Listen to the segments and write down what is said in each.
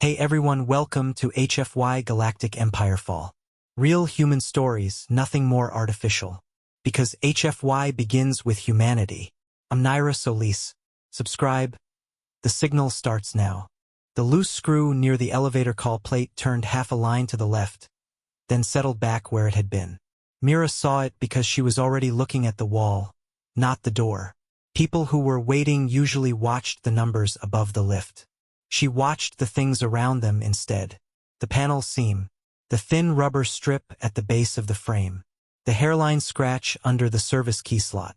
Hey everyone, welcome to HFY Galactic Empire Fall. Real human stories, nothing more artificial. Because HFY begins with humanity. I'm Naira Solis. Subscribe. The signal starts now. The loose screw near the elevator call plate turned half a line to the left, then settled back where it had been. Mira saw it because she was already looking at the wall, not the door. People who were waiting usually watched the numbers above the lift. She watched the things around them instead. The panel seam, the thin rubber strip at the base of the frame, the hairline scratch under the service key slot.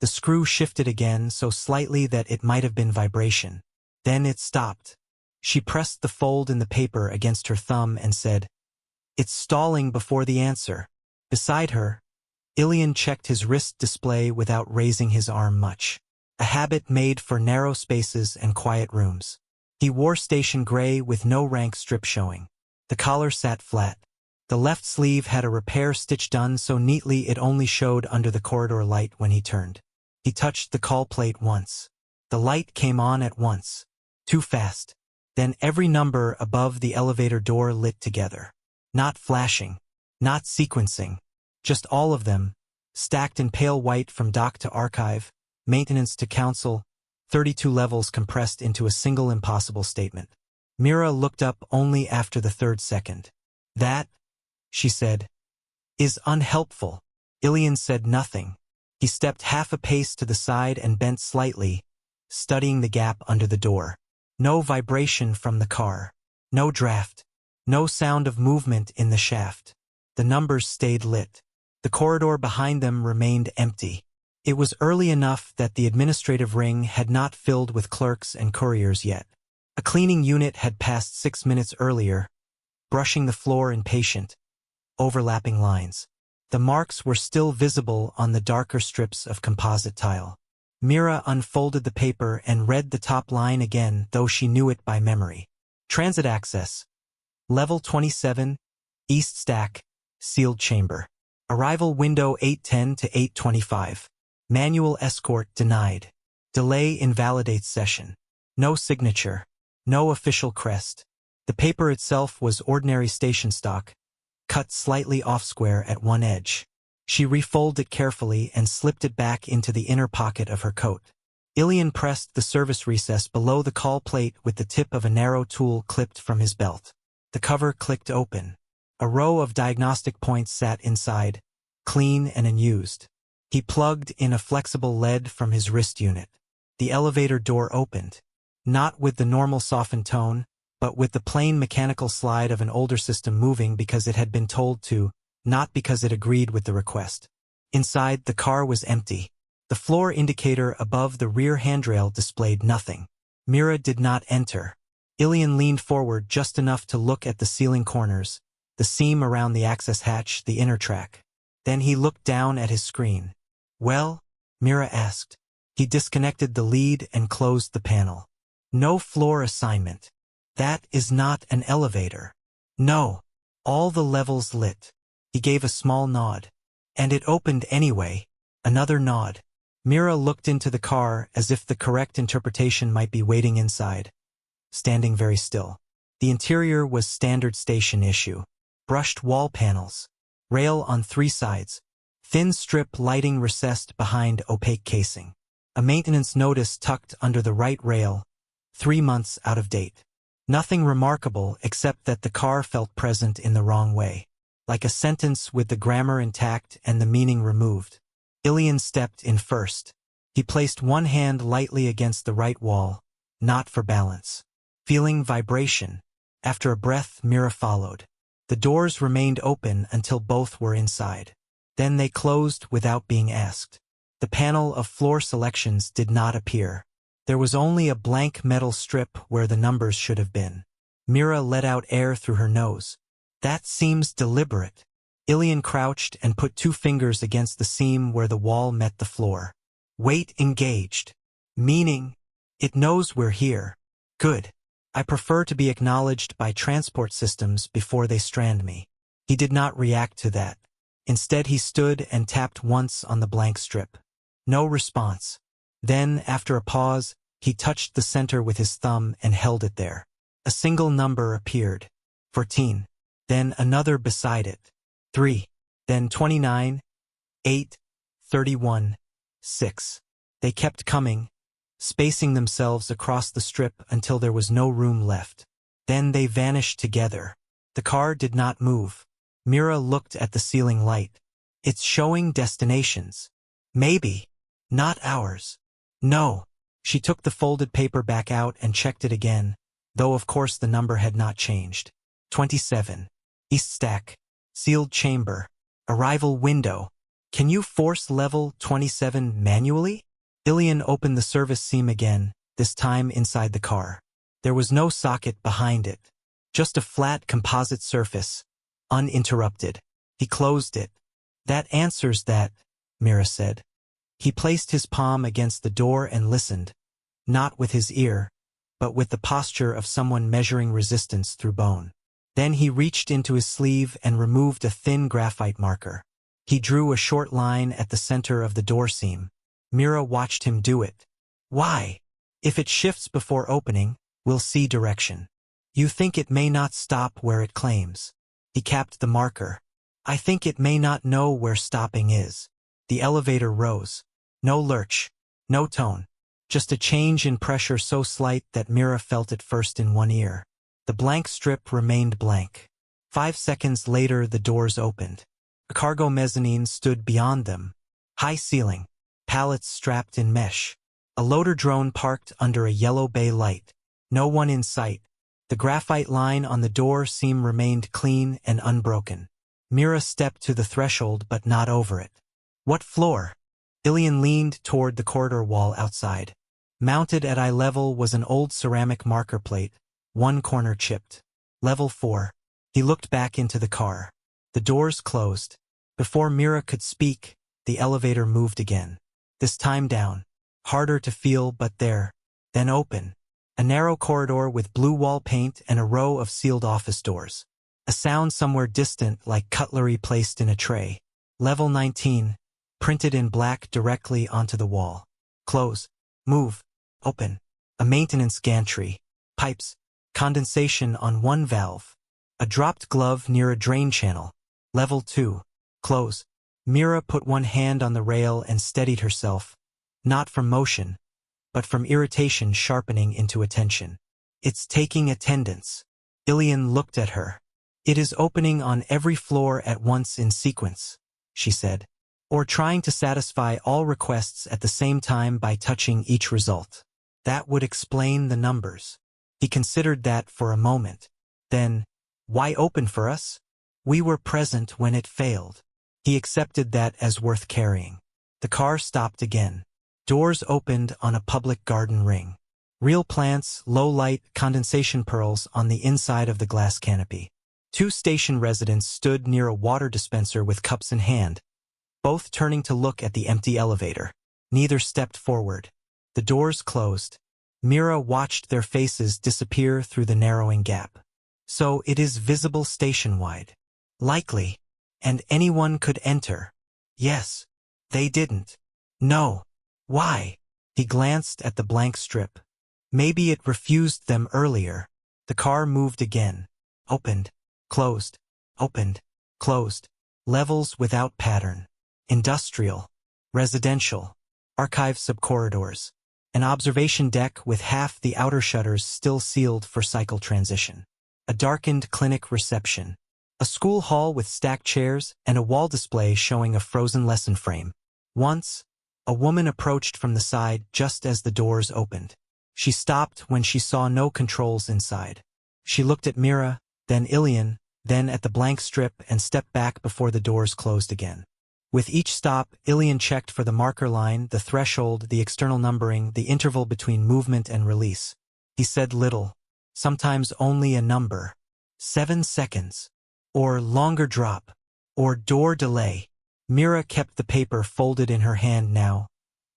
The screw shifted again so slightly that it might have been vibration. Then it stopped. She pressed the fold in the paper against her thumb and said, "It's stalling before the answer." Beside her, Ilian checked his wrist display without raising his arm much. A habit made for narrow spaces and quiet rooms. He wore station gray with no rank strip showing. The collar sat flat. The left sleeve had a repair stitch done so neatly it only showed under the corridor light when he turned. He touched the call plate once. The light came on at once. Too fast. Then every number above the elevator door lit together. Not flashing. Not sequencing. Just all of them, stacked in pale white from dock to archive, maintenance to council, 32 levels compressed into a single impossible statement. Mira looked up only after the third second. "That," she said, "is unhelpful." Ilian said nothing. He stepped half a pace to the side and bent slightly, studying the gap under the door. No vibration from the car. No draft. No sound of movement in the shaft. The numbers stayed lit. The corridor behind them remained empty. It was early enough that the administrative ring had not filled with clerks and couriers yet. A cleaning unit had passed 6 minutes earlier, brushing the floor in patient, overlapping lines. The marks were still visible on the darker strips of composite tile. Mira unfolded the paper and read the top line again, though she knew it by memory. Transit access. Level 27, East Stack, sealed chamber. Arrival window 8:10 to 8:25. Manual escort denied. Delay invalidates session. No signature. No official crest. The paper itself was ordinary station stock, cut slightly off-square at one edge. She refolded it carefully and slipped it back into the inner pocket of her coat. Ilian pressed the service recess below the call plate with the tip of a narrow tool clipped from his belt. The cover clicked open. A row of diagnostic points sat inside, clean and unused. He plugged in a flexible lead from his wrist unit. The elevator door opened. Not with the normal softened tone, but with the plain mechanical slide of an older system moving because it had been told to, not because it agreed with the request. Inside, the car was empty. The floor indicator above the rear handrail displayed nothing. Mira did not enter. Ilian leaned forward just enough to look at the ceiling corners, the seam around the access hatch, the inner track. Then he looked down at his screen. "Well?" Mira asked. He disconnected the lead and closed the panel. "No floor assignment. That is not an elevator." "No." All the levels lit. He gave a small nod. "And it opened anyway." Another nod. Mira looked into the car as if the correct interpretation might be waiting inside, standing very still. The interior was standard station issue. Brushed wall panels. Rail on 3 sides. Thin strip lighting recessed behind opaque casing. A maintenance notice tucked under the right rail, 3 months out of date. Nothing remarkable except that the car felt present in the wrong way. Like a sentence with the grammar intact and the meaning removed. Ilian stepped in first. He placed one hand lightly against the right wall, not for balance. Feeling vibration. After a breath, Mira followed. The doors remained open until both were inside. Then they closed without being asked. The panel of floor selections did not appear. There was only a blank metal strip where the numbers should have been. Mira let out air through her nose. "That seems deliberate." Ilian crouched and put 2 fingers against the seam where the wall met the floor. "Weight engaged." "Meaning?" "It knows we're here." "Good. I prefer to be acknowledged by transport systems before they strand me." He did not react to that. Instead, he stood and tapped once on the blank strip. No response. Then, after a pause, he touched the center with his thumb and held it there. A single number appeared. 14. Then another beside it. 3. Then 29. 8. 31. 6. They kept coming, spacing themselves across the strip until there was no room left. Then they vanished together. The car did not move. Mira looked at the ceiling light. It's showing destinations. Maybe. Not ours. No. She took the folded paper back out and checked it again, though of course the number had not changed. 27. East Stack. Sealed chamber. Arrival window. Can you force level 27 manually? Ilian opened the service seam again, this time inside the car. There was no socket behind it. Just a flat composite surface, uninterrupted. He closed it. That answers that, Mira said. He placed his palm against the door and listened, not with his ear, but with the posture of someone measuring resistance through bone. Then he reached into his sleeve and removed a thin graphite marker. He drew a short line at the center of the door seam. Mira watched him do it. Why? If it shifts before opening, we'll see direction. You think it may not stop where it claims. He capped the marker. I think it may not know where stopping is. The elevator rose. No lurch, no tone. Just a change in pressure so slight that Mira felt it first in one ear. The blank strip remained blank. 5 seconds later the doors opened. A cargo mezzanine stood beyond them. High ceiling. Pallets strapped in mesh. A loader drone parked under a yellow bay light. No one in sight. The graphite line on the door seam remained clean and unbroken. Mira stepped to the threshold but not over it. What floor? Ilian leaned toward the corridor wall outside. Mounted at eye level was an old ceramic marker plate, one corner chipped. Level 4. He looked back into the car. The doors closed. Before Mira could speak, the elevator moved again. This time down. Harder to feel but there. Then open. A narrow corridor with blue wall paint and a row of sealed office doors. A sound somewhere distant like cutlery placed in a tray. Level 19. Printed in black directly onto the wall. Close. Move. Open. A maintenance gantry. Pipes. Condensation on one valve. A dropped glove near a drain channel. Level 2. Close. Mira put one hand on the rail and steadied herself. Not from motion, but from irritation sharpening into attention. It's taking attendance. Ilian looked at her. It is opening on every floor at once in sequence, she said. Or trying to satisfy all requests at the same time by touching each result. That would explain the numbers. He considered that for a moment. Then, why open for us? We were present when it failed. He accepted that as worth carrying. The car stopped again. Doors opened on a public garden ring. Real plants, low-light condensation pearls on the inside of the glass canopy. 2 station residents stood near a water dispenser with cups in hand, both turning to look at the empty elevator. Neither stepped forward. The doors closed. Mira watched their faces disappear through the narrowing gap. So it is visible station-wide. Likely. And anyone could enter. Yes. They didn't. No. Why? He glanced at the blank strip. Maybe it refused them earlier. The car moved again. Opened. Closed. Opened. Closed. Levels without pattern. Industrial. Residential. Archive subcorridors. An observation deck with half the outer shutters still sealed for cycle transition. A darkened clinic reception. A school hall with stacked chairs and a wall display showing a frozen lesson frame. Once, a woman approached from the side just as the doors opened. She stopped when she saw no controls inside. She looked at Mira, then Ilian, then at the blank strip and stepped back before the doors closed again. With each stop, Ilian checked for the marker line, the threshold, the external numbering, the interval between movement and release. He said little, sometimes only a number. 7 seconds. Or longer drop. Or door delay. Mira kept the paper folded in her hand now,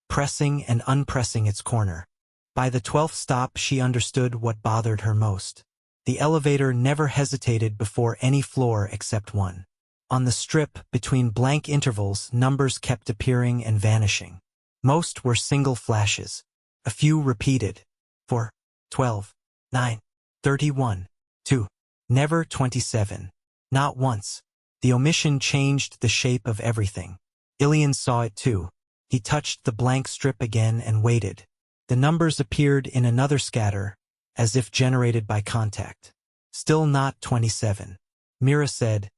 pressing and unpressing its corner. By the 12th stop she understood what bothered her most. The elevator never hesitated before any floor except one. On the strip, between blank intervals, numbers kept appearing and vanishing. Most were single flashes. A few repeated. 4, 12, 9, 31. 2. Never 27. Not once. The omission changed the shape of everything. Ilian saw it too. He touched the blank strip again and waited. The numbers appeared in another scatter, as if generated by contact. Still not 27. Mira said,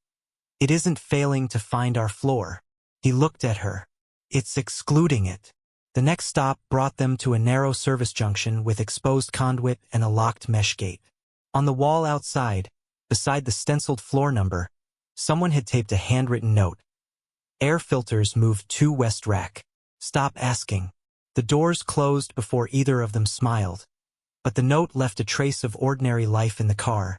"It isn't failing to find our floor." He looked at her. "It's excluding it." The next stop brought them to a narrow service junction with exposed conduit and a locked mesh gate. On the wall outside, beside the stenciled floor number, someone had taped a handwritten note. "Air filters moved 2 west rack. Stop asking." The doors closed before either of them smiled, but the note left a trace of ordinary life in the car,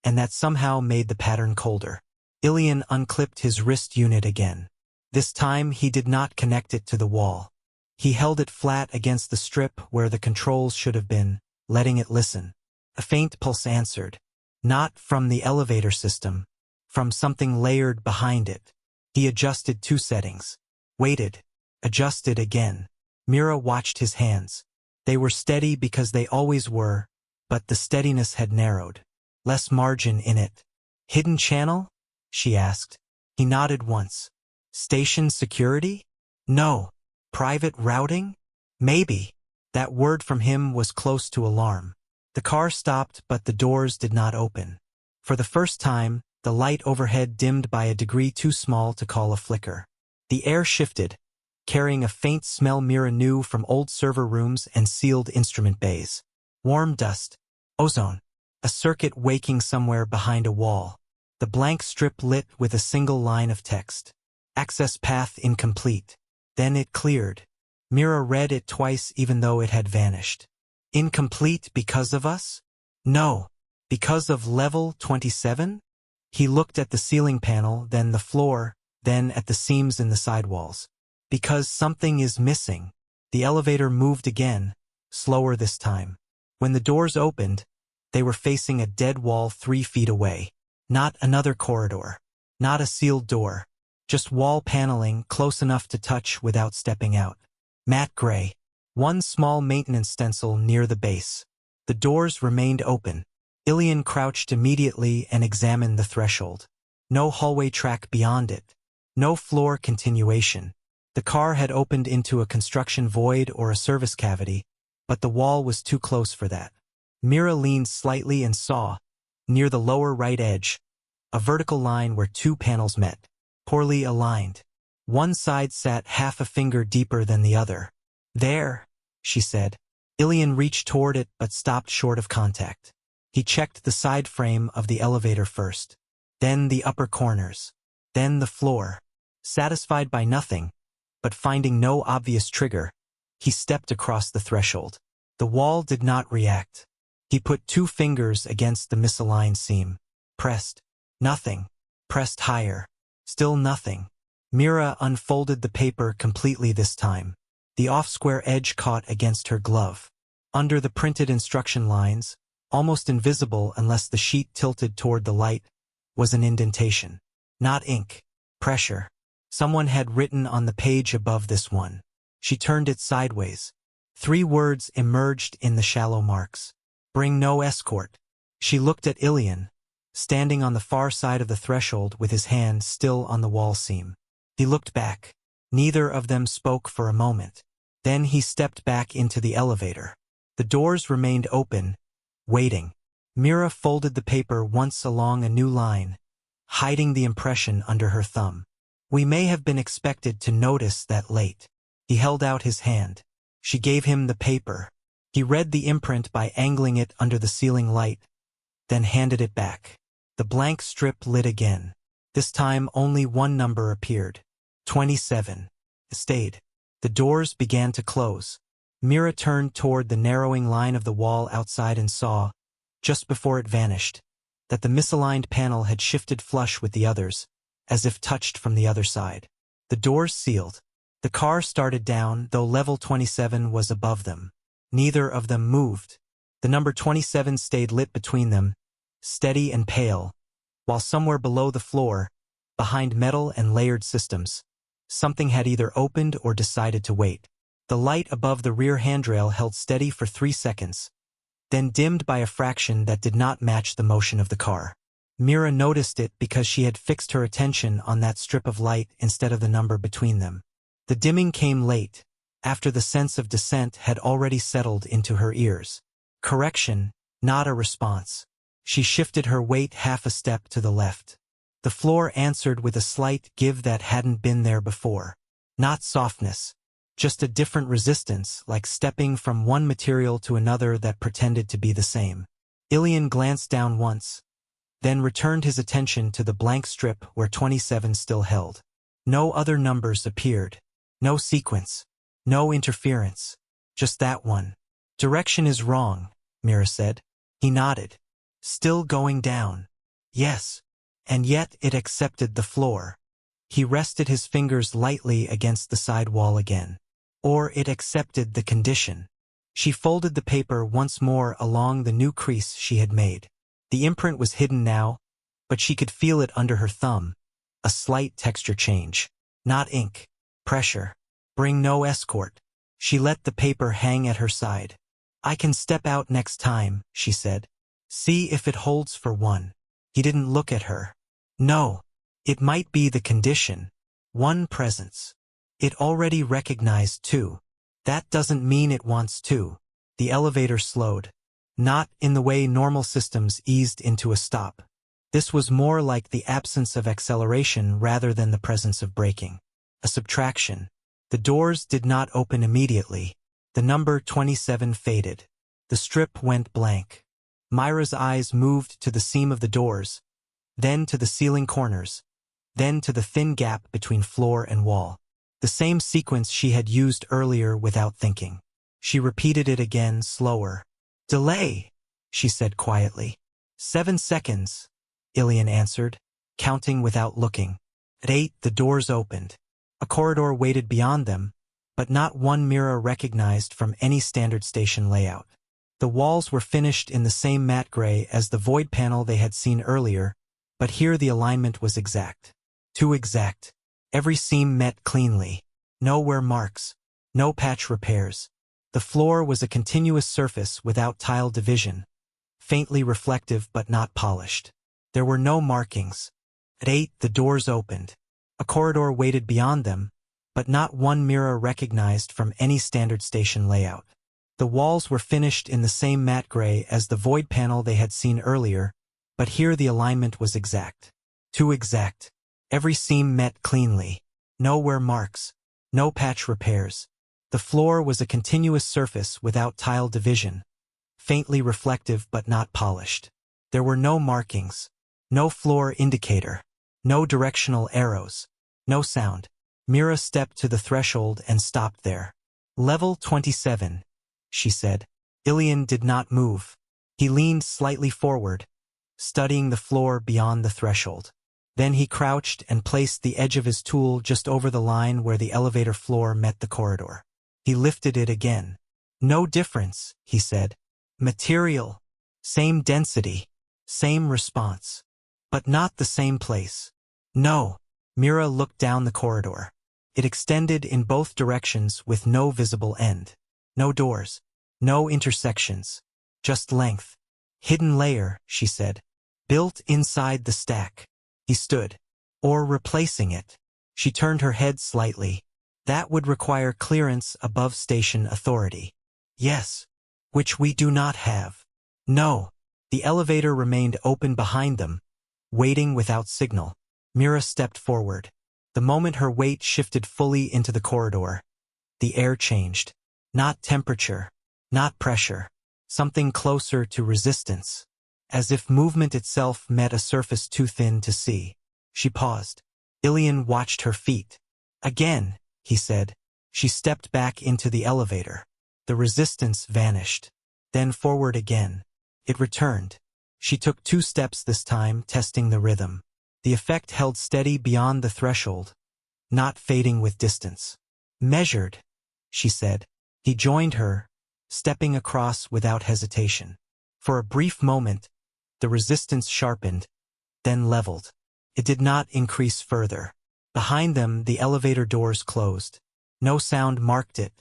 and that somehow made the pattern colder. Ilian unclipped his wrist unit again. This time he did not connect it to the wall. He held it flat against the strip where the controls should have been, letting it listen. A faint pulse answered. Not from the elevator system, from something layered behind it. He adjusted 2 settings. Waited. Adjusted again. Mira watched his hands. They were steady because they always were, but the steadiness had narrowed. Less margin in it. "Hidden channel?" she asked. He nodded once. "Station security?" "No." "Private routing?" "Maybe." That word from him was close to alarm. The car stopped, but the doors did not open. For the first time, the light overhead dimmed by a degree too small to call a flicker. The air shifted, carrying a faint smell Mira knew from old server rooms and sealed instrument bays. Warm dust. Ozone. A circuit waking somewhere behind a wall. The blank strip lit with a single line of text. Access path incomplete. Then it cleared. Mira read it twice even though it had vanished. Incomplete because of us? No. Because of level 27? He looked at the ceiling panel, then the floor, then at the seams in the sidewalls. Because something is missing. The elevator moved again, slower this time. When the doors opened, they were facing a dead wall 3 feet away. Not another corridor. Not a sealed door. Just wall paneling close enough to touch without stepping out. Matte gray. One small maintenance stencil near the base. The doors remained open. Ilian crouched immediately and examined the threshold. No hallway track beyond it. No floor continuation. The car had opened into a construction void or a service cavity, but the wall was too close for that. Mira leaned slightly and saw, near the lower right edge, a vertical line where 2 panels met, poorly aligned. One side sat half a finger deeper than the other. "There," she said. Ilian reached toward it but stopped short of contact. He checked the side frame of the elevator first, then the upper corners, then the floor. Satisfied by nothing, but finding no obvious trigger, he stepped across the threshold. The wall did not react. He put 2 fingers against the misaligned seam. Pressed. Nothing. Pressed higher. Still nothing. Mira unfolded the paper completely this time. The off-square edge caught against her glove. Under the printed instruction lines, almost invisible unless the sheet tilted toward the light, was an indentation. Not ink. Pressure. Someone had written on the page above this one. She turned it sideways. 3 words emerged in the shallow marks. "Bring no escort." She looked at Ilian, standing on the far side of the threshold with his hand still on the wall seam. He looked back. Neither of them spoke for a moment. Then he stepped back into the elevator. The doors remained open, waiting. Mira folded the paper once along a new line, hiding the impression under her thumb. "We may have been expected to notice that late." He held out his hand. She gave him the paper. He read the imprint by angling it under the ceiling light, then handed it back. The blank strip lit again. This time only one number appeared. 27. It stayed. The doors began to close. Mira turned toward the narrowing line of the wall outside and saw, just before it vanished, that the misaligned panel had shifted flush with the others, as if touched from the other side. The doors sealed. The car started down, though level 27 was above them. Neither of them moved. The number 27 stayed lit between them, steady and pale, while somewhere below the floor, behind metal and layered systems, something had either opened or decided to wait. The light above the rear handrail held steady for 3 seconds, then dimmed by a fraction that did not match the motion of the car. Mira noticed it because she had fixed her attention on that strip of light instead of the number between them. The dimming came late, after the sense of descent had already settled into her ears. Correction, not a response. She shifted her weight half a step to the left. The floor answered with a slight give that hadn't been there before. Not softness, just a different resistance, like stepping from one material to another that pretended to be the same. Ilian glanced down once, then returned his attention to the blank strip where 27 still held. No other numbers appeared. No sequence. No interference. Just that one. Direction is wrong, Mira said. He nodded. Still going down. Yes. And yet it accepted the floor. He rested his fingers lightly against the side wall again. Or it accepted the condition. She folded the paper once more along the new crease she had made. The imprint was hidden now, but she could feel it under her thumb. A slight texture change. Not ink. Pressure. Bring no escort. She let the paper hang at her side. I can step out next time, she said. See if it holds for one. He didn't look at her. No. It might be the condition. One presence. It already recognized two. That doesn't mean it wants two. The elevator slowed. Not in the way normal systems eased into a stop. This was more like the absence of acceleration rather than the presence of braking. A subtraction. The doors did not open immediately. The number 27 faded. The strip went blank. Myra's eyes moved to the seam of the doors, then to the ceiling corners, then to the thin gap between floor and wall. The same sequence she had used earlier without thinking. She repeated it again, slower. Delay, she said quietly. 7 seconds, Ilian answered, counting without looking. At 8, the doors opened. A corridor waited beyond them, but not one Mira recognized from any standard station layout. The walls were finished in the same matte gray as the void panel they had seen earlier, but here the alignment was exact. Too exact. Every seam met cleanly. No wear marks. No patch repairs. The floor was a continuous surface without tile division, faintly reflective but not polished. There were no markings. At 8, the doors opened. A corridor waited beyond them, but not one Mira recognized from any standard station layout. The walls were finished in the same matte gray as the void panel they had seen earlier, but here the alignment was exact. Too exact. Every seam met cleanly. No wear marks. No patch repairs. The floor was a continuous surface without tile division, faintly reflective but not polished. There were no markings. No floor indicator. No directional arrows. No sound. Mira stepped to the threshold and stopped there. Level 27, she said. Ilian did not move. He leaned slightly forward, studying the floor beyond the threshold. Then he crouched and placed the edge of his tool just over the line where the elevator floor met the corridor. He lifted it again. No difference, he said. Material. Same density. Same response. But not the same place. No. Mira looked down the corridor. It extended in both directions with no visible end. No doors. No intersections. Just length. Hidden layer, she said. Built inside the stack. He stood. Or replacing it. She turned her head slightly. That would require clearance above station authority. Yes. Which we do not have. No. The elevator remained open behind them, waiting without signal. Mira stepped forward. The moment her weight shifted fully into the corridor, the air changed. Not temperature. Not pressure. Something closer to resistance. As if movement itself met a surface too thin to see. She paused. Ilian watched her feet. Again, he said. She stepped back into the elevator. The resistance vanished. Then forward again. It returned. She took 2 steps this time, testing the rhythm. The effect held steady beyond the threshold, not fading with distance. Measured, she said. He joined her, stepping across without hesitation. For a brief moment, the resistance sharpened, then leveled. It did not increase further. Behind them, the elevator doors closed. No sound marked it.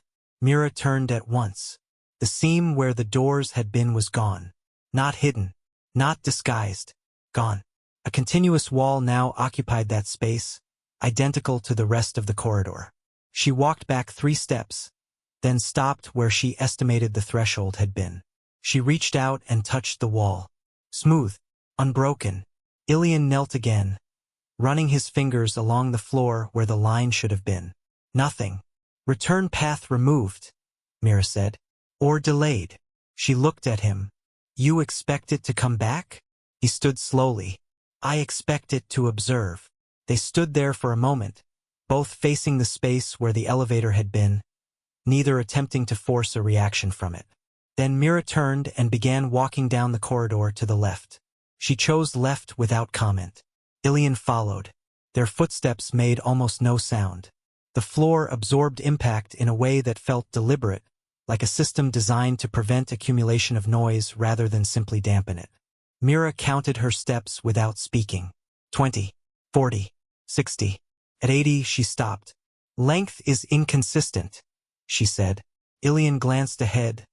Mira turned at once. The seam where the doors had been was gone. Not hidden. Not disguised. Gone. A continuous wall now occupied that space, identical to the rest of the corridor. She walked back 3 steps, then stopped where she estimated the threshold had been. She reached out and touched the wall. Smooth. Unbroken. Ilian knelt again, running his fingers along the floor where the line should have been. Nothing. Return path removed, Mira said. Or delayed. She looked at him. You expect it to come back? He stood slowly. I expect it to observe. They stood there for a moment, both facing the space where the elevator had been, neither attempting to force a reaction from it. Then Mira turned and began walking down the corridor to the left. She chose left without comment. Ilian followed. Their footsteps made almost no sound. The floor absorbed impact in a way that felt deliberate, like a system designed to prevent accumulation of noise rather than simply dampen it. Mira counted her steps without speaking. 20, 40, 60. At 80, she stopped. Length is inconsistent, she said. Ilian glanced ahead,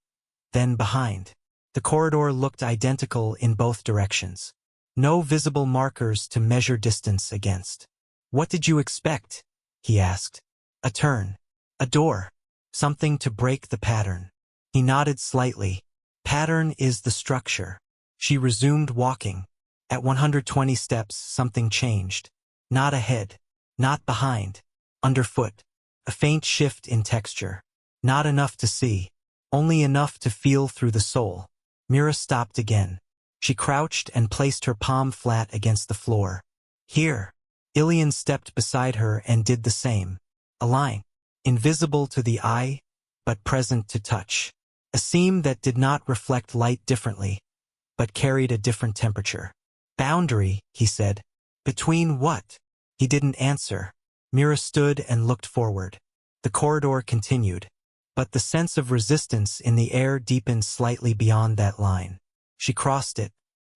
then behind. The corridor looked identical in both directions. No visible markers to measure distance against. What did you expect? He asked. A turn. A door. Something to break the pattern. He nodded slightly. Pattern is the structure. She resumed walking. At 120 steps, something changed. Not ahead. Not behind. Underfoot. A faint shift in texture. Not enough to see. Only enough to feel through the soul. Mira stopped again. She crouched and placed her palm flat against the floor. Here. Ilian stepped beside her and did the same. A line. Invisible to the eye, but present to touch. A seam that did not reflect light differently, but carried a different temperature. Boundary, he said. Between what? He didn't answer. Mira stood and looked forward. The corridor continued, but the sense of resistance in the air deepened slightly beyond that line. She crossed it.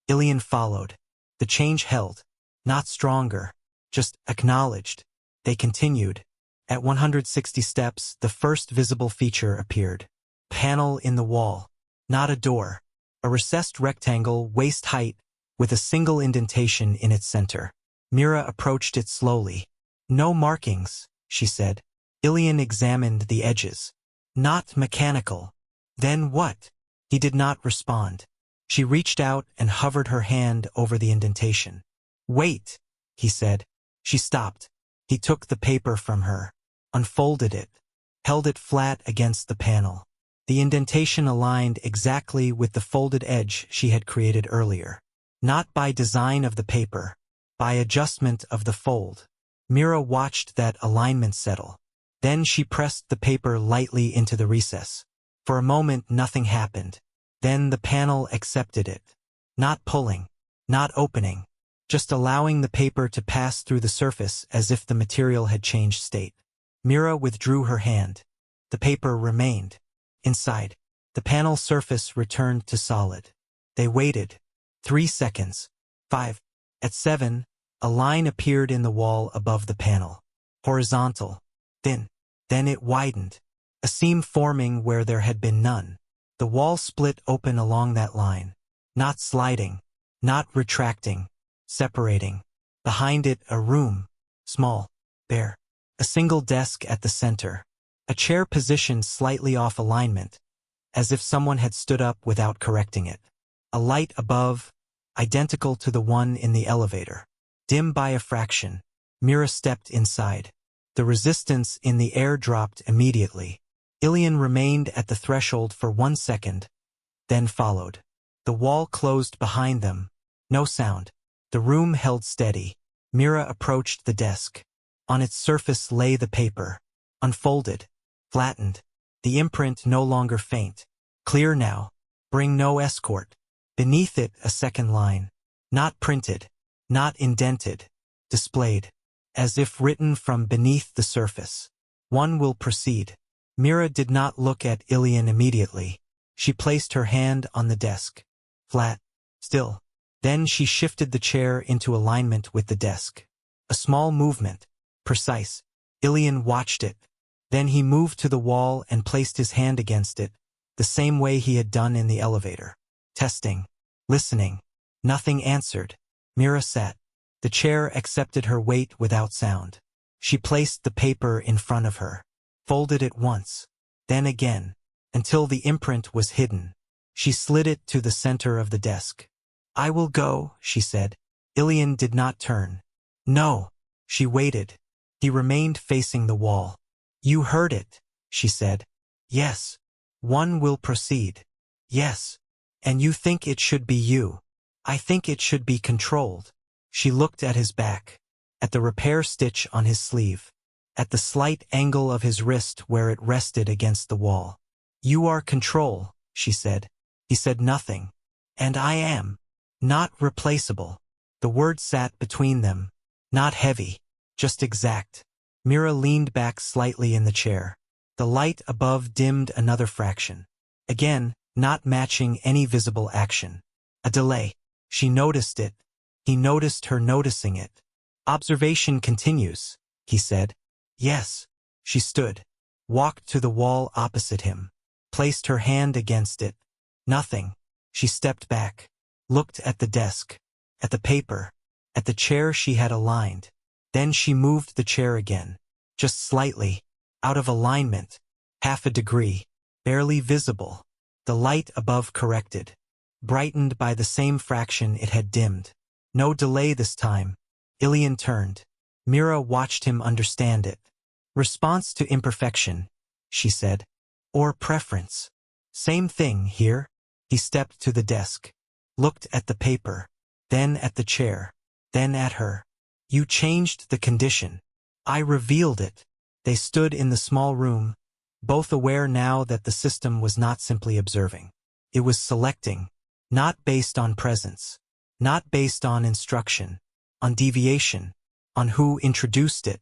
Ilian followed. The change held. Not stronger, just acknowledged. They continued. At 160 steps, the first visible feature appeared. Panel in the wall. Not a door. A recessed rectangle waist height with a single indentation in its center. Mira approached it slowly. No markings, she said. Ilian examined the edges. Not mechanical. Then what? He did not respond. She reached out and hovered her hand over the indentation. Wait, he said. She stopped. He took the paper from her, unfolded it, held it flat against the panel. The indentation aligned exactly with the folded edge she had created earlier. Not by design of the paper, by adjustment of the fold. Mira watched that alignment settle. Then she pressed the paper lightly into the recess. For a moment, nothing happened. Then the panel accepted it. Not pulling, not opening, just allowing the paper to pass through the surface as if the material had changed state. Mira withdrew her hand. The paper remained. Inside, the panel surface returned to solid. They waited. 3 seconds. 5. At 7, a line appeared in the wall above the panel. Horizontal. Thin. Then it widened. A seam forming where there had been none. The wall split open along that line. Not sliding. Not retracting. Separating. Behind it, a room. Small. Bare. A single desk at the center. A chair positioned slightly off alignment, as if someone had stood up without correcting it. A light above, identical to the one in the elevator. Dim by a fraction. Mira stepped inside. The resistance in the air dropped immediately. Ilian remained at the threshold for 1 second, then followed. The wall closed behind them. No sound. The room held steady. Mira approached the desk. On its surface lay the paper. Unfolded. Flattened. The imprint no longer faint. Clear now. Bring no escort. Beneath it, a second line. Not printed. Not indented. Displayed. As if written from beneath the surface. One will proceed. Mira did not look at Ilian immediately. She placed her hand on the desk. Flat. Still. Then she shifted the chair into alignment with the desk. A small movement. Precise. Ilian watched it. Then he moved to the wall and placed his hand against it, the same way he had done in the elevator. Testing. Listening. Nothing answered. Mira sat. The chair accepted her weight without sound. She placed the paper in front of her. Folded it once. Then again. Until the imprint was hidden. She slid it to the center of the desk. "I will go," she said. Ilian did not turn. "No." She waited. He remained facing the wall. "You heard it," she said. "Yes." "One will proceed." "Yes." "And you think it should be you." "I think it should be controlled." She looked at his back. At the repair stitch on his sleeve. At the slight angle of his wrist where it rested against the wall. "You are control," she said. He said nothing. "And I am. Not replaceable." The word sat between them. Not heavy. Just exact. Mira leaned back slightly in the chair. The light above dimmed another fraction. Again, not matching any visible action. A delay. She noticed it. He noticed her noticing it. "Observation continues," he said. "Yes." She stood. Walked to the wall opposite him. Placed her hand against it. Nothing. She stepped back. Looked at the desk. At the paper. At the chair she had aligned. Then she moved the chair again. Just slightly. Out of alignment. Half a degree. Barely visible. The light above corrected. Brightened by the same fraction it had dimmed. No delay this time. Ilian turned. Mira watched him understand it. "Response to imperfection," she said. "Or preference. Same thing here." He stepped to the desk. Looked at the paper. Then at the chair. Then at her. "You changed the condition. I revealed it." They stood in the small room, both aware now that the system was not simply observing. It was selecting. Not based on presence. Not based on instruction. On deviation. On who introduced it.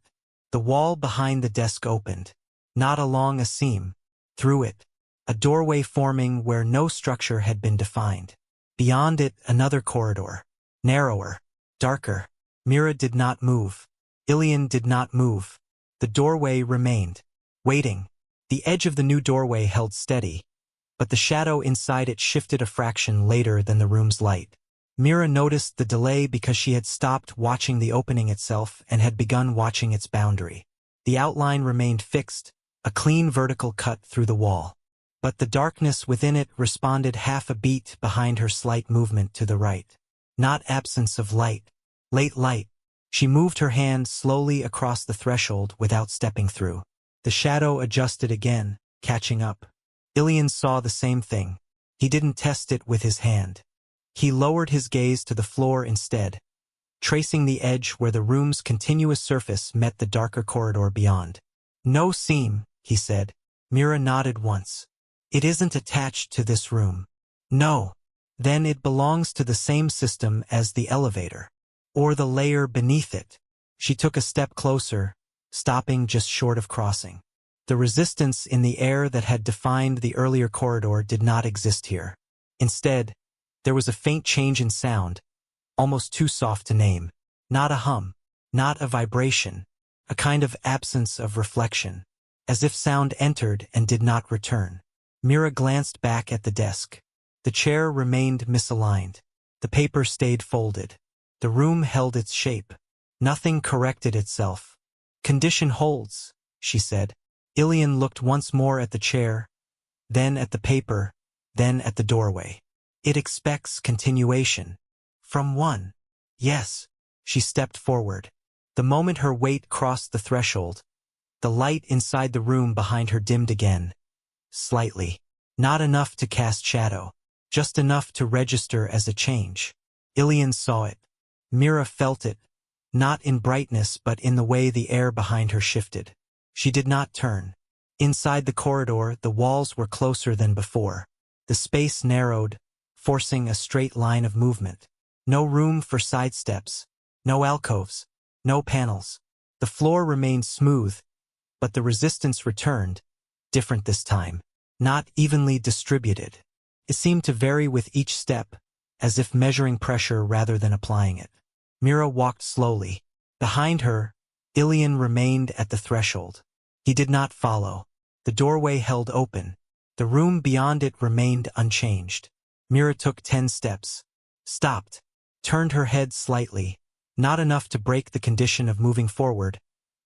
The wall behind the desk opened. Not along a seam. Through it. A doorway forming where no structure had been defined. Beyond it, another corridor. Narrower. Darker. Mira did not move. Ilian did not move. The doorway remained. Waiting. The edge of the new doorway held steady, but the shadow inside it shifted a fraction later than the room's light. Mira noticed the delay because she had stopped watching the opening itself and had begun watching its boundary. The outline remained fixed, a clean vertical cut through the wall. But the darkness within it responded half a beat behind her slight movement to the right. Not absence of light. Late light. She moved her hand slowly across the threshold without stepping through. The shadow adjusted again, catching up. Ilian saw the same thing. He didn't test it with his hand. He lowered his gaze to the floor instead, tracing the edge where the room's continuous surface met the darker corridor beyond. "No seam," he said. Mira nodded once. "It isn't attached to this room." "No." "Then it belongs to the same system as the elevator. Or the layer beneath it." She took a step closer, stopping just short of crossing. The resistance in the air that had defined the earlier corridor did not exist here. Instead, there was a faint change in sound, almost too soft to name. Not a hum, not a vibration, a kind of absence of reflection, as if sound entered and did not return. Mira glanced back at the desk. The chair remained misaligned. The paper stayed folded. The room held its shape. Nothing corrected itself. "Condition holds," she said. Ilian looked once more at the chair, then at the paper, then at the doorway. "It expects continuation." "From one." "Yes." She stepped forward. The moment her weight crossed the threshold, the light inside the room behind her dimmed again. Slightly. Not enough to cast shadow. Just enough to register as a change. Ilian saw it. Mira felt it. Not in brightness but in the way the air behind her shifted. She did not turn. Inside the corridor, the walls were closer than before. The space narrowed, forcing a straight line of movement. No room for sidesteps. No alcoves. No panels. The floor remained smooth, but the resistance returned, different this time. Not evenly distributed. It seemed to vary with each step, as if measuring pressure rather than applying it. Mira walked slowly. Behind her, Ilian remained at the threshold. He did not follow. The doorway held open. The room beyond it remained unchanged. Mira took 10 steps, stopped, turned her head slightly, not enough to break the condition of moving forward,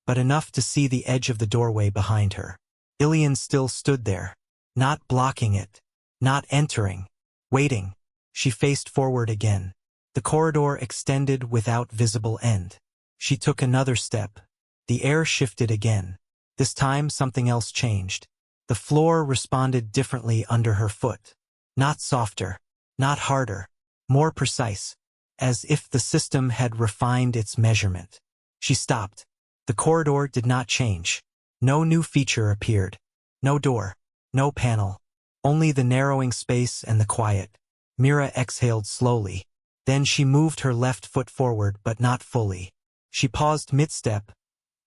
but enough to see the edge of the doorway behind her. Ilian still stood there, not blocking it, not entering, waiting. She faced forward again. The corridor extended without visible end. She took another step. The air shifted again. This time something else changed. The floor responded differently under her foot. Not softer, not harder, more precise, as if the system had refined its measurement. She stopped. The corridor did not change. No new feature appeared. No door, no panel, only the narrowing space and the quiet. Mira exhaled slowly. Then she moved her left foot forward, but not fully. She paused mid-step,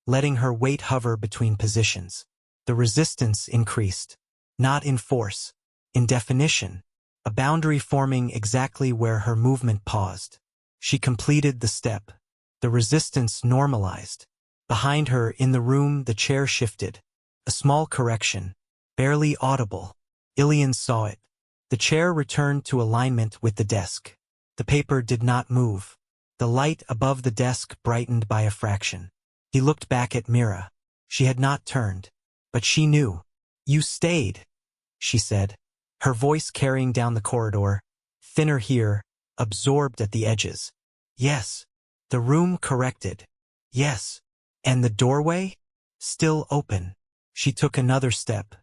letting her weight hover between positions. The resistance increased, not in force, in definition, a boundary forming exactly where her movement paused. She completed the step. The resistance normalized. Behind her, in the room, the chair shifted. A small correction, barely audible. Ilian saw it. The chair returned to alignment with the desk. The paper did not move. The light above the desk brightened by a fraction. He looked back at Mira. She had not turned. But she knew. "You stayed," she said, her voice carrying down the corridor, thinner here, absorbed at the edges. "Yes." The room corrected. "Yes." And the doorway? Still open. She took another step,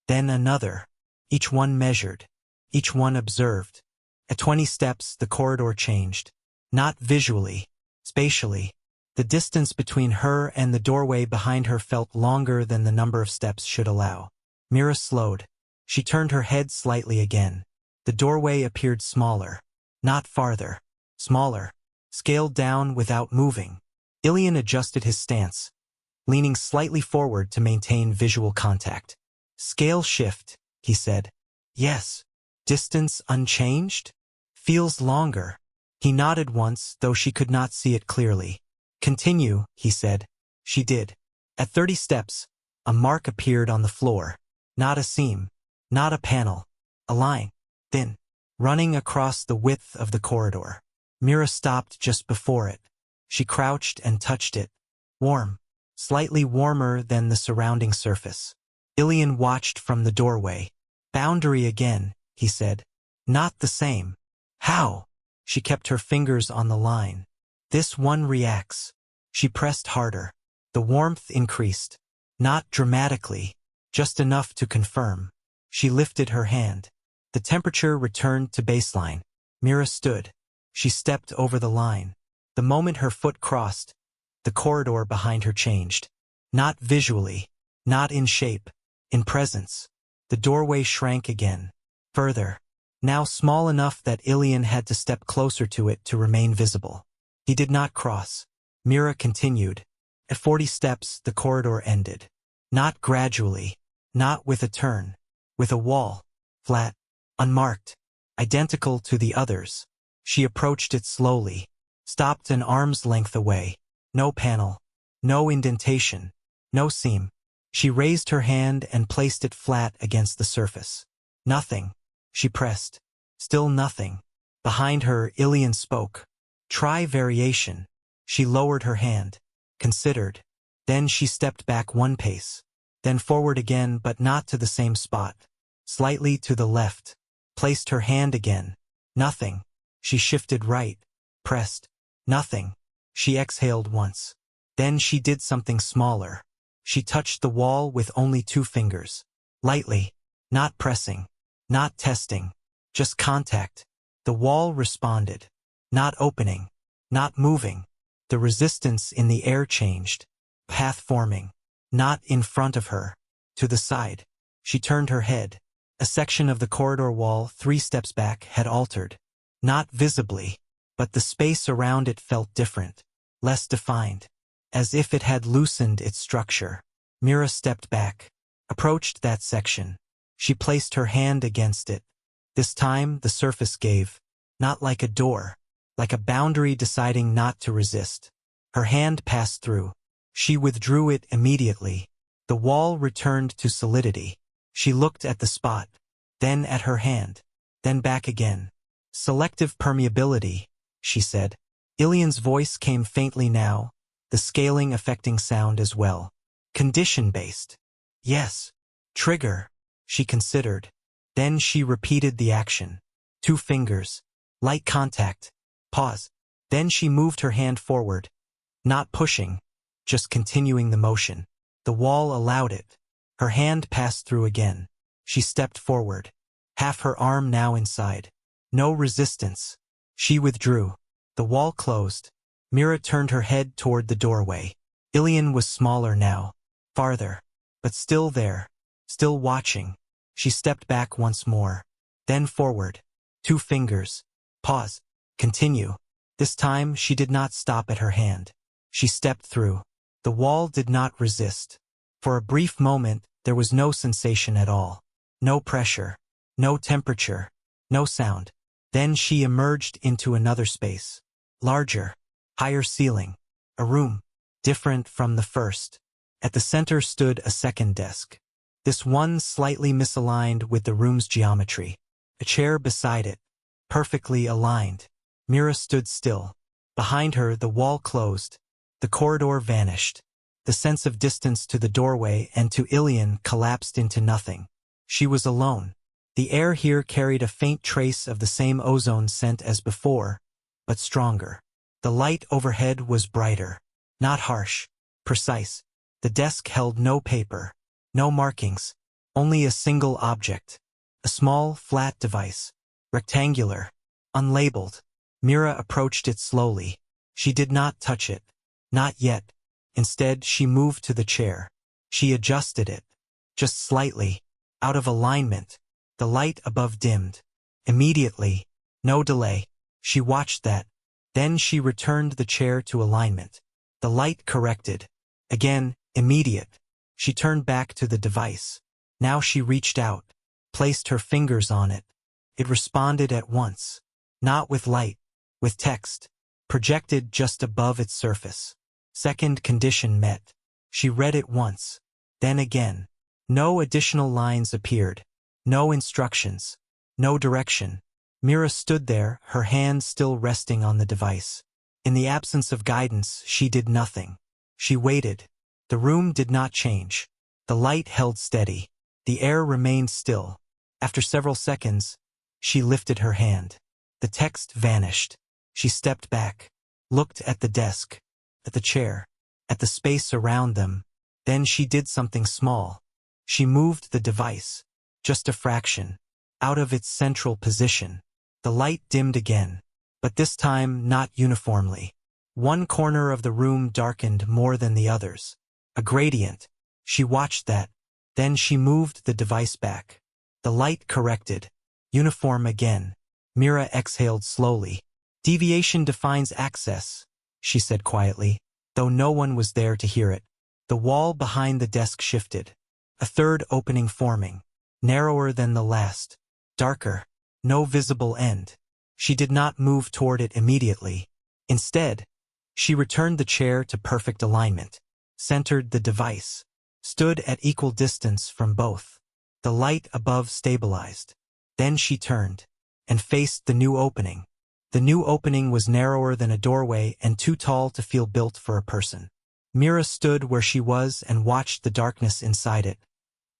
then another. Each one measured. Each one observed. At 20 steps, the corridor changed. Not visually, spatially. The distance between her and the doorway behind her felt longer than the number of steps should allow. Mira slowed. She turned her head slightly again. The doorway appeared smaller. Not farther. Smaller. Scaled down without moving. Ilian adjusted his stance, leaning slightly forward to maintain visual contact. "Scale shift," he said. "Yes." "Distance unchanged?" "Feels longer." He nodded once, though she could not see it clearly. "Continue," he said. She did. At 30 steps, a mark appeared on the floor. Not a seam, not a panel, a line, thin, running across the width of the corridor. Mira stopped just before it. She crouched and touched it. Warm, slightly warmer than the surrounding surface. Ilian watched from the doorway. "Boundary again," he said. "Not the same." "How?" She kept her fingers on the line. "This one reacts." She pressed harder. The warmth increased. Not dramatically, just enough to confirm. She lifted her hand. The temperature returned to baseline. Mira stood. She stepped over the line. The moment her foot crossed, the corridor behind her changed. Not visually, not in shape, in presence. The doorway shrank again. Further. Now small enough that Ilian had to step closer to it to remain visible. He did not cross. Mira continued. At 40 steps, the corridor ended. Not gradually, not with a turn, with a wall, flat, unmarked, identical to the others. She approached it slowly, stopped an arm's length away. No panel, no indentation, no seam. She raised her hand and placed it flat against the surface. "Nothing." She pressed. Still nothing. Behind her, Ilian spoke. "Try variation." She lowered her hand, considered. Then she stepped back one pace. Then forward again, but not to the same spot. Slightly to the left. Placed her hand again. Nothing. She shifted right. Pressed. Nothing. She exhaled once. Then she did something smaller. She touched the wall with only 2 fingers. Lightly. Not pressing. Not testing. Just contact. The wall responded. Not opening. Not moving. The resistance in the air changed. Path forming. Not in front of her. To the side. She turned her head. A section of the corridor wall 3 steps back had altered. Not visibly, but the space around it felt different. Less defined. As if it had loosened its structure. Mira stepped back. Approached that section. She placed her hand against it. This time the surface gave. Not like a door. Like a boundary deciding not to resist. Her hand passed through. She withdrew it immediately. The wall returned to solidity. She looked at the spot. then at her hand, then back again. Selective permeability, she said. Ilian's voice came faintly now, the scaling affecting sound as well. Condition-based. Yes. Trigger, she considered. Then she repeated the action. 2 fingers. Light contact. Pause. Then she moved her hand forward. Not pushing, just continuing the motion. The wall allowed it. Her hand passed through again. She stepped forward. Half her arm now inside. No resistance. She withdrew. The wall closed. Mira turned her head toward the doorway. Ilian was smaller now. Farther. But still there. Still watching. She stepped back once more. Then forward. 2 fingers. Pause. Continue. This time she did not stop at her hand. She stepped through. The wall did not resist. For a brief moment, there was no sensation at all. No pressure. No temperature. No sound. Then she emerged into another space. Larger. Higher ceiling. A room. Different from the first. At the center stood a second desk. This one slightly misaligned with the room's geometry. A chair beside it. Perfectly aligned. Mira stood still. Behind her, the wall closed. The corridor vanished. The sense of distance to the doorway and to Ilian collapsed into nothing. She was alone. The air here carried a faint trace of the same ozone scent as before, but stronger. The light overhead was brighter. Not harsh. Precise. The desk held no paper. No markings. Only a single object. A small, flat device. Rectangular. Unlabeled. Mira approached it slowly. She did not touch it. Not yet. Instead, she moved to the chair. She adjusted it. Just slightly. Out of alignment. The light above dimmed. Immediately. No delay. She watched that. Then she returned the chair to alignment. The light corrected. Again, immediate. She turned back to the device. Now she reached out. Placed her fingers on it. It responded at once. Not with light. With text. Projected just above its surface. Second condition met. She read it once. Then again. No additional lines appeared. No instructions. No direction. Mira stood there, her hand still resting on the device. In the absence of guidance, she did nothing. She waited. The room did not change. The light held steady. The air remained still. After several seconds, she lifted her hand. The text vanished. She stepped back. Looked at the desk. At the chair. At the space around them. Then she did something small. She moved the device. Just a fraction. Out of its central position. The light dimmed again. But this time not uniformly. One corner of the room darkened more than the others. A gradient. She watched that. Then she moved the device back. The light corrected. Uniform again. Mira exhaled slowly. Deviation defines access, she said quietly, though no one was there to hear it. The wall behind the desk shifted. A third opening forming. Narrower than the last. Darker. No visible end. She did not move toward it immediately. Instead, she returned the chair to perfect alignment. Centered the device. Stood at equal distance from both. The light above stabilized. Then she turned. And faced the new opening. The new opening was narrower than a doorway and too tall to feel built for a person. Mira stood where she was and watched the darkness inside it.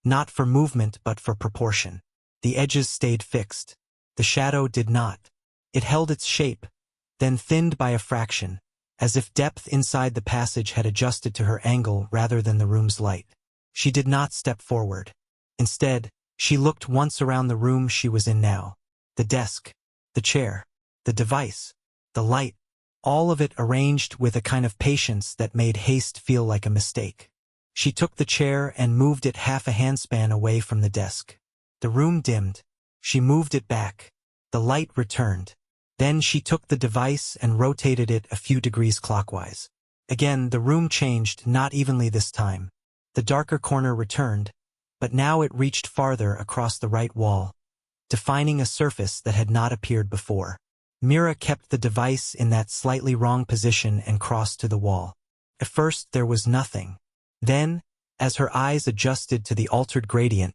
Not for movement but for proportion. The edges stayed fixed. The shadow did not. It held its shape, then thinned by a fraction, as if depth inside the passage had adjusted to her angle rather than the room's light. She did not step forward. Instead, she looked once around the room she was in now. The desk, the chair, the device, the light, all of it arranged with a kind of patience that made haste feel like a mistake. She took the chair and moved it half a handspan away from the desk. The room dimmed. She moved it back. The light returned. Then she took the device and rotated it a few degrees clockwise. Again, the room changed, not evenly this time. The darker corner returned, but now it reached farther across the right wall, defining a surface that had not appeared before. Mira kept the device in that slightly wrong position and crossed to the wall. At first there was nothing. Then, as her eyes adjusted to the altered gradient,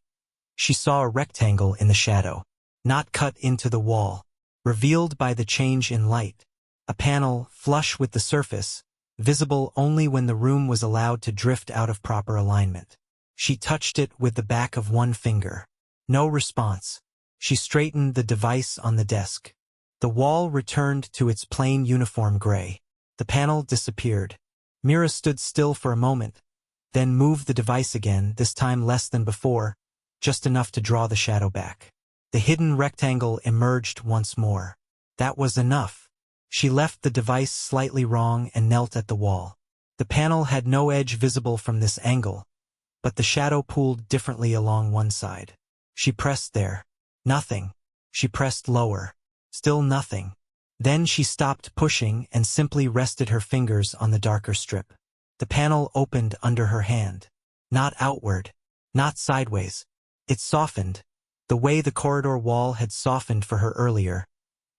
She saw a rectangle in the shadow, not cut into the wall, revealed by the change in light. A panel, flush with the surface, visible only when the room was allowed to drift out of proper alignment. She touched it with the back of one finger. No response. She straightened the device on the desk. The wall returned to its plain uniform gray. The panel disappeared. Mira stood still for a moment, then moved the device again, this time less than before, just enough to draw the shadow back. The hidden rectangle emerged once more. That was enough. She left the device slightly wrong and knelt at the wall. The panel had no edge visible from this angle, but the shadow pooled differently along one side. She pressed there. Nothing. She pressed lower. Still nothing. Then she stopped pushing and simply rested her fingers on the darker strip. The panel opened under her hand. Not outward. Not sideways. It softened, the way the corridor wall had softened for her earlier,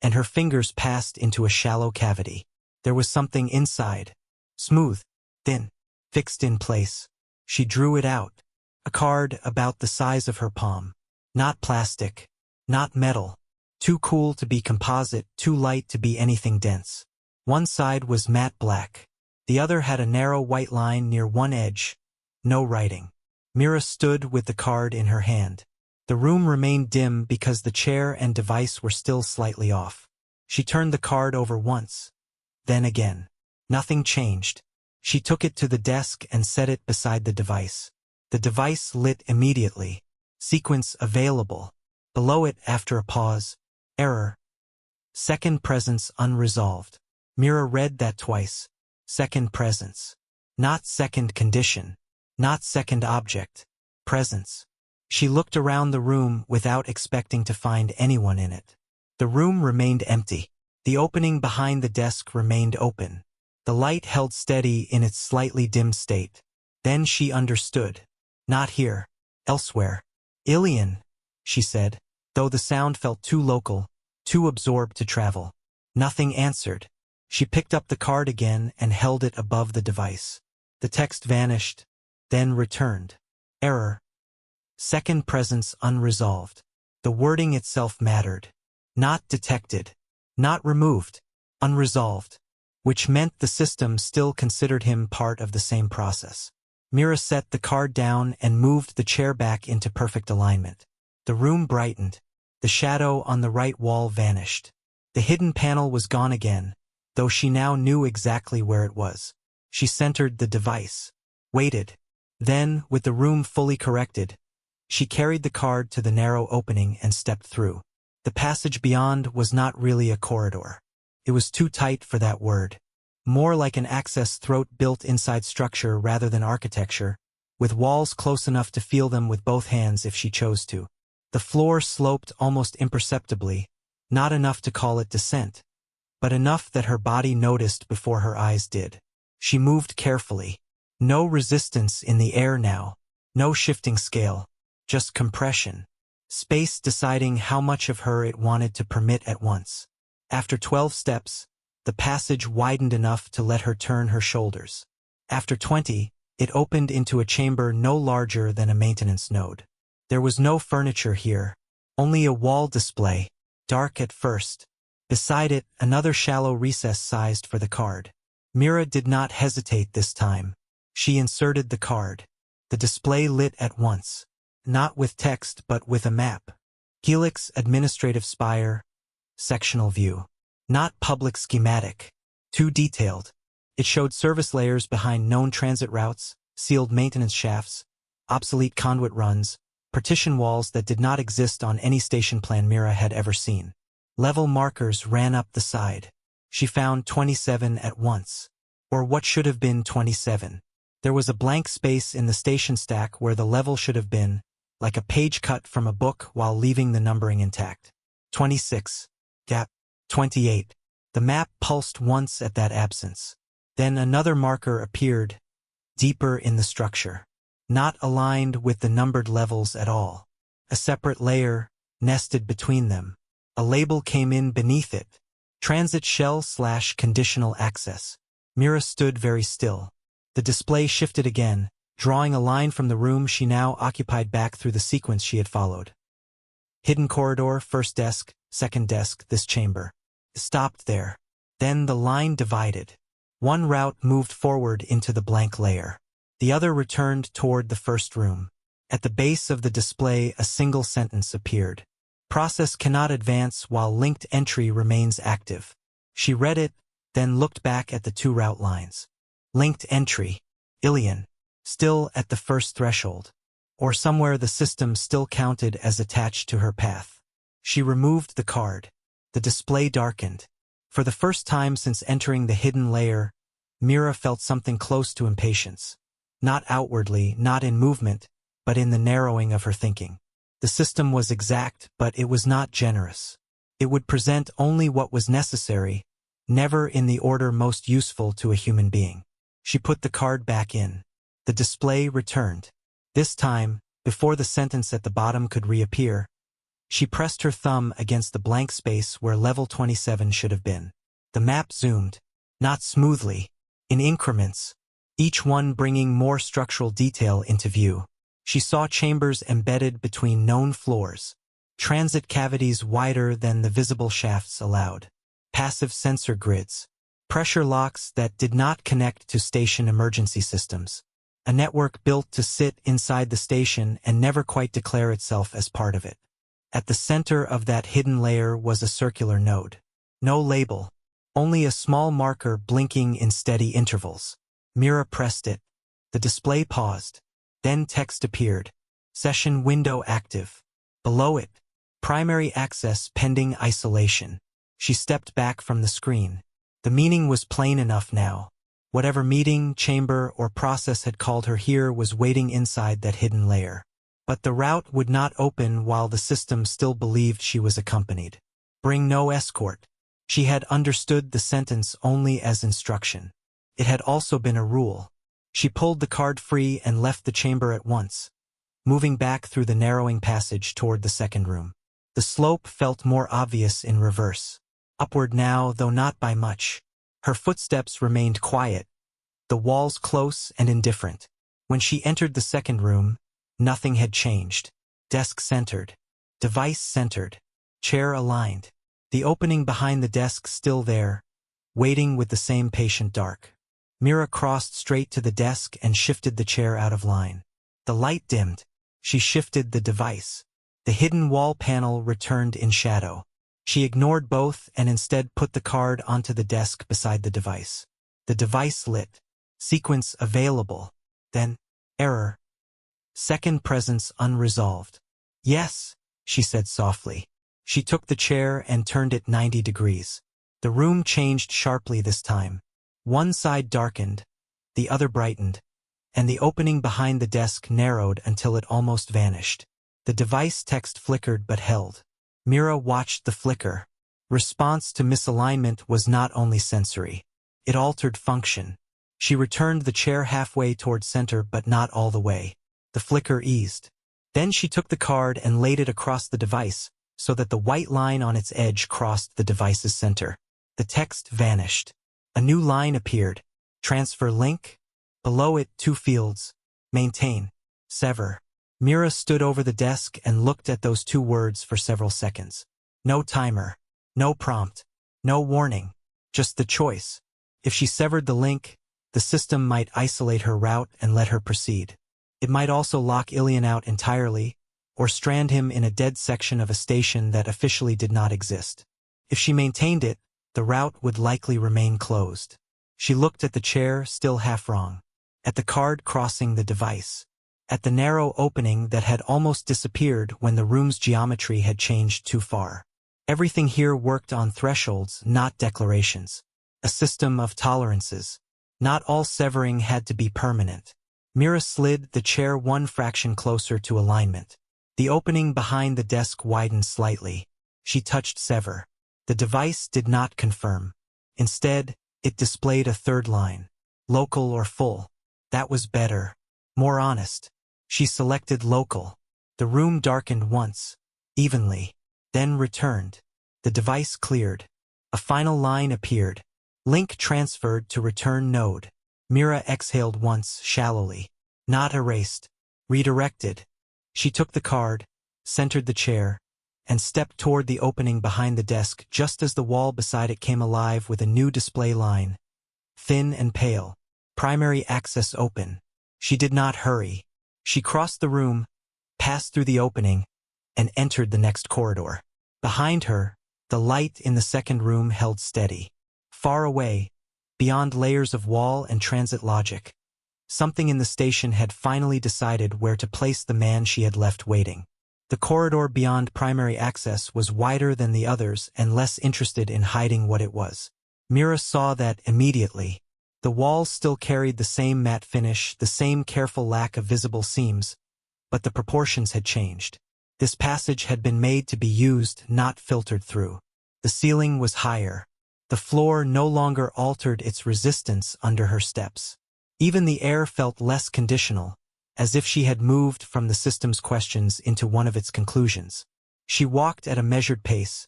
and her fingers passed into a shallow cavity. There was something inside. Smooth, thin, fixed in place. She drew it out. A card about the size of her palm. Not plastic. Not metal. Too cool to be composite, too light to be anything dense. One side was matte black. The other had a narrow white line near one edge. No writing. Mira stood with the card in her hand. The room remained dim because the chair and device were still slightly off. She turned the card over once. Then again. Nothing changed. She took it to the desk and set it beside the device. The device lit immediately. Sequence available. Below it, after a pause, error. Second presence unresolved. Mira read that twice. Second presence. Not second condition. Not second object. Presence. She looked around the room without expecting to find anyone in it. The room remained empty. The opening behind the desk remained open. The light held steady in its slightly dim state. Then she understood. Not here. Elsewhere. Ilian, she said, though the sound felt too local, too absorbed to travel. Nothing answered. She picked up the card again and held it above the device. The text vanished, then returned. Error. Second presence unresolved. The wording itself mattered. Not detected. Not removed. Unresolved. Which meant the system still considered him part of the same process. Mira set the card down and moved the chair back into perfect alignment. The room brightened. The shadow on the right wall vanished. The hidden panel was gone again, though she now knew exactly where it was. She centered the device. Waited. Then, with the room fully corrected, she carried the card to the narrow opening and stepped through. The passage beyond was not really a corridor. It was too tight for that word. More like an access throat-built inside structure rather than architecture, with walls close enough to feel them with both hands if she chose to. The floor sloped almost imperceptibly, not enough to call it descent, but enough that her body noticed before her eyes did. She moved carefully. No resistance in the air now. No shifting scale. Just compression. Space deciding how much of her it wanted to permit at once. After 12 steps, the passage widened enough to let her turn her shoulders. After 20, it opened into a chamber no larger than a maintenance node. There was no furniture here, only a wall display, dark at first. Beside it, another shallow recess sized for the card. Mira did not hesitate this time. She inserted the card. The display lit at once. Not with text but with a map. Helix Administrative Spire. Sectional view. Not public schematic. Too detailed. It showed service layers behind known transit routes, sealed maintenance shafts, obsolete conduit runs, partition walls that did not exist on any station plan Mira had ever seen. Level markers ran up the side. She found 27 at once. Or what should have been 27. There was a blank space in the station stack where the level should have been, like a page cut from a book while leaving the numbering intact. 26. Gap. 28. The map pulsed once at that absence. Then another marker appeared, deeper in the structure. Not aligned with the numbered levels at all. A separate layer, nested between them. A label came in beneath it. Transit shell/conditional access. Mira stood very still. The display shifted again, drawing a line from the room she now occupied back through the sequence she had followed. Hidden corridor, first desk, second desk, this chamber. Stopped there. Then the line divided. One route moved forward into the blank layer. The other returned toward the first room. At the base of the display, a single sentence appeared. Process cannot advance while linked entry remains active. She read it, then looked back at the two route lines. Linked entry. Ilian. Still at the first threshold. Or somewhere the system still counted as attached to her path. She removed the card. The display darkened. For the first time since entering the hidden layer, Mira felt something close to impatience. Not outwardly, not in movement, but in the narrowing of her thinking. The system was exact, but it was not generous. It would present only what was necessary, never in the order most useful to a human being. She put the card back in. The display returned. This time, before the sentence at the bottom could reappear, she pressed her thumb against the blank space where level 27 should have been. The map zoomed, not smoothly, in increments, each one bringing more structural detail into view. She saw chambers embedded between known floors, transit cavities wider than the visible shafts allowed, passive sensor grids, pressure locks that did not connect to station emergency systems, a network built to sit inside the station and never quite declare itself as part of it. At the center of that hidden layer was a circular node. No label, only a small marker blinking in steady intervals. Mira pressed it. The display paused. Then text appeared. Session window active. Below it, primary access pending isolation. She stepped back from the screen. The meaning was plain enough now. Whatever meeting, chamber, or process had called her here was waiting inside that hidden layer. But the route would not open while the system still believed she was accompanied. Bring no escort. She had understood the sentence only as instruction. It had also been a rule. She pulled the card free and left the chamber at once, moving back through the narrowing passage toward the second room. The slope felt more obvious in reverse. Upward now, though not by much. Her footsteps remained quiet, the walls close and indifferent. When she entered the second room, nothing had changed. Desk centered. Device centered. Chair aligned. The opening behind the desk still there, waiting with the same patient dark. Mira crossed straight to the desk and shifted the chair out of line. The light dimmed. She shifted the device. The hidden wall panel returned in shadow. She ignored both and instead put the card onto the desk beside the device. The device lit. Sequence available. Then, error. Second presence unresolved. Yes, she said softly. She took the chair and turned it 90 degrees. The room changed sharply this time. One side darkened, the other brightened, and the opening behind the desk narrowed until it almost vanished. The device text flickered but held. Mira watched the flicker. Response to misalignment was not only sensory. It altered function. She returned the chair halfway toward center but not all the way. The flicker eased. Then she took the card and laid it across the device, so that the white line on its edge crossed the device's center. The text vanished. A new line appeared. Transfer link. Below it, two fields. Maintain. Sever. Mira stood over the desk and looked at those two words for several seconds. No timer. No prompt. No warning. Just the choice. If she severed the link, the system might isolate her route and let her proceed. It might also lock Ilian out entirely, or strand him in a dead section of a station that officially did not exist. If she maintained it, the route would likely remain closed. She looked at the chair, still half wrong. At the card crossing the device. At the narrow opening that had almost disappeared when the room's geometry had changed too far. Everything here worked on thresholds, not declarations. A system of tolerances. Not all severing had to be permanent. Mira slid the chair one fraction closer to alignment. The opening behind the desk widened slightly. She touched sever. The device did not confirm. Instead, it displayed a third line. Local or full. That was better. More honest. She selected local. The room darkened once, evenly, then returned. The device cleared. A final line appeared. Link transferred to return node. Mira exhaled once, shallowly. Not erased. Redirected. She took the card, centered the chair, and stepped toward the opening behind the desk just as the wall beside it came alive with a new display line. Thin and pale. Primary access open. She did not hurry. She crossed the room, passed through the opening, and entered the next corridor. Behind her, the light in the second room held steady. Far away, beyond layers of wall and transit logic, something in the station had finally decided where to place the man she had left waiting. The corridor beyond primary access was wider than the others and less interested in hiding what it was. Mira saw that immediately. The walls still carried the same matte finish, the same careful lack of visible seams, but the proportions had changed. This passage had been made to be used, not filtered through. The ceiling was higher. The floor no longer altered its resistance under her steps. Even the air felt less conditional, as if she had moved from the system's questions into one of its conclusions. She walked at a measured pace,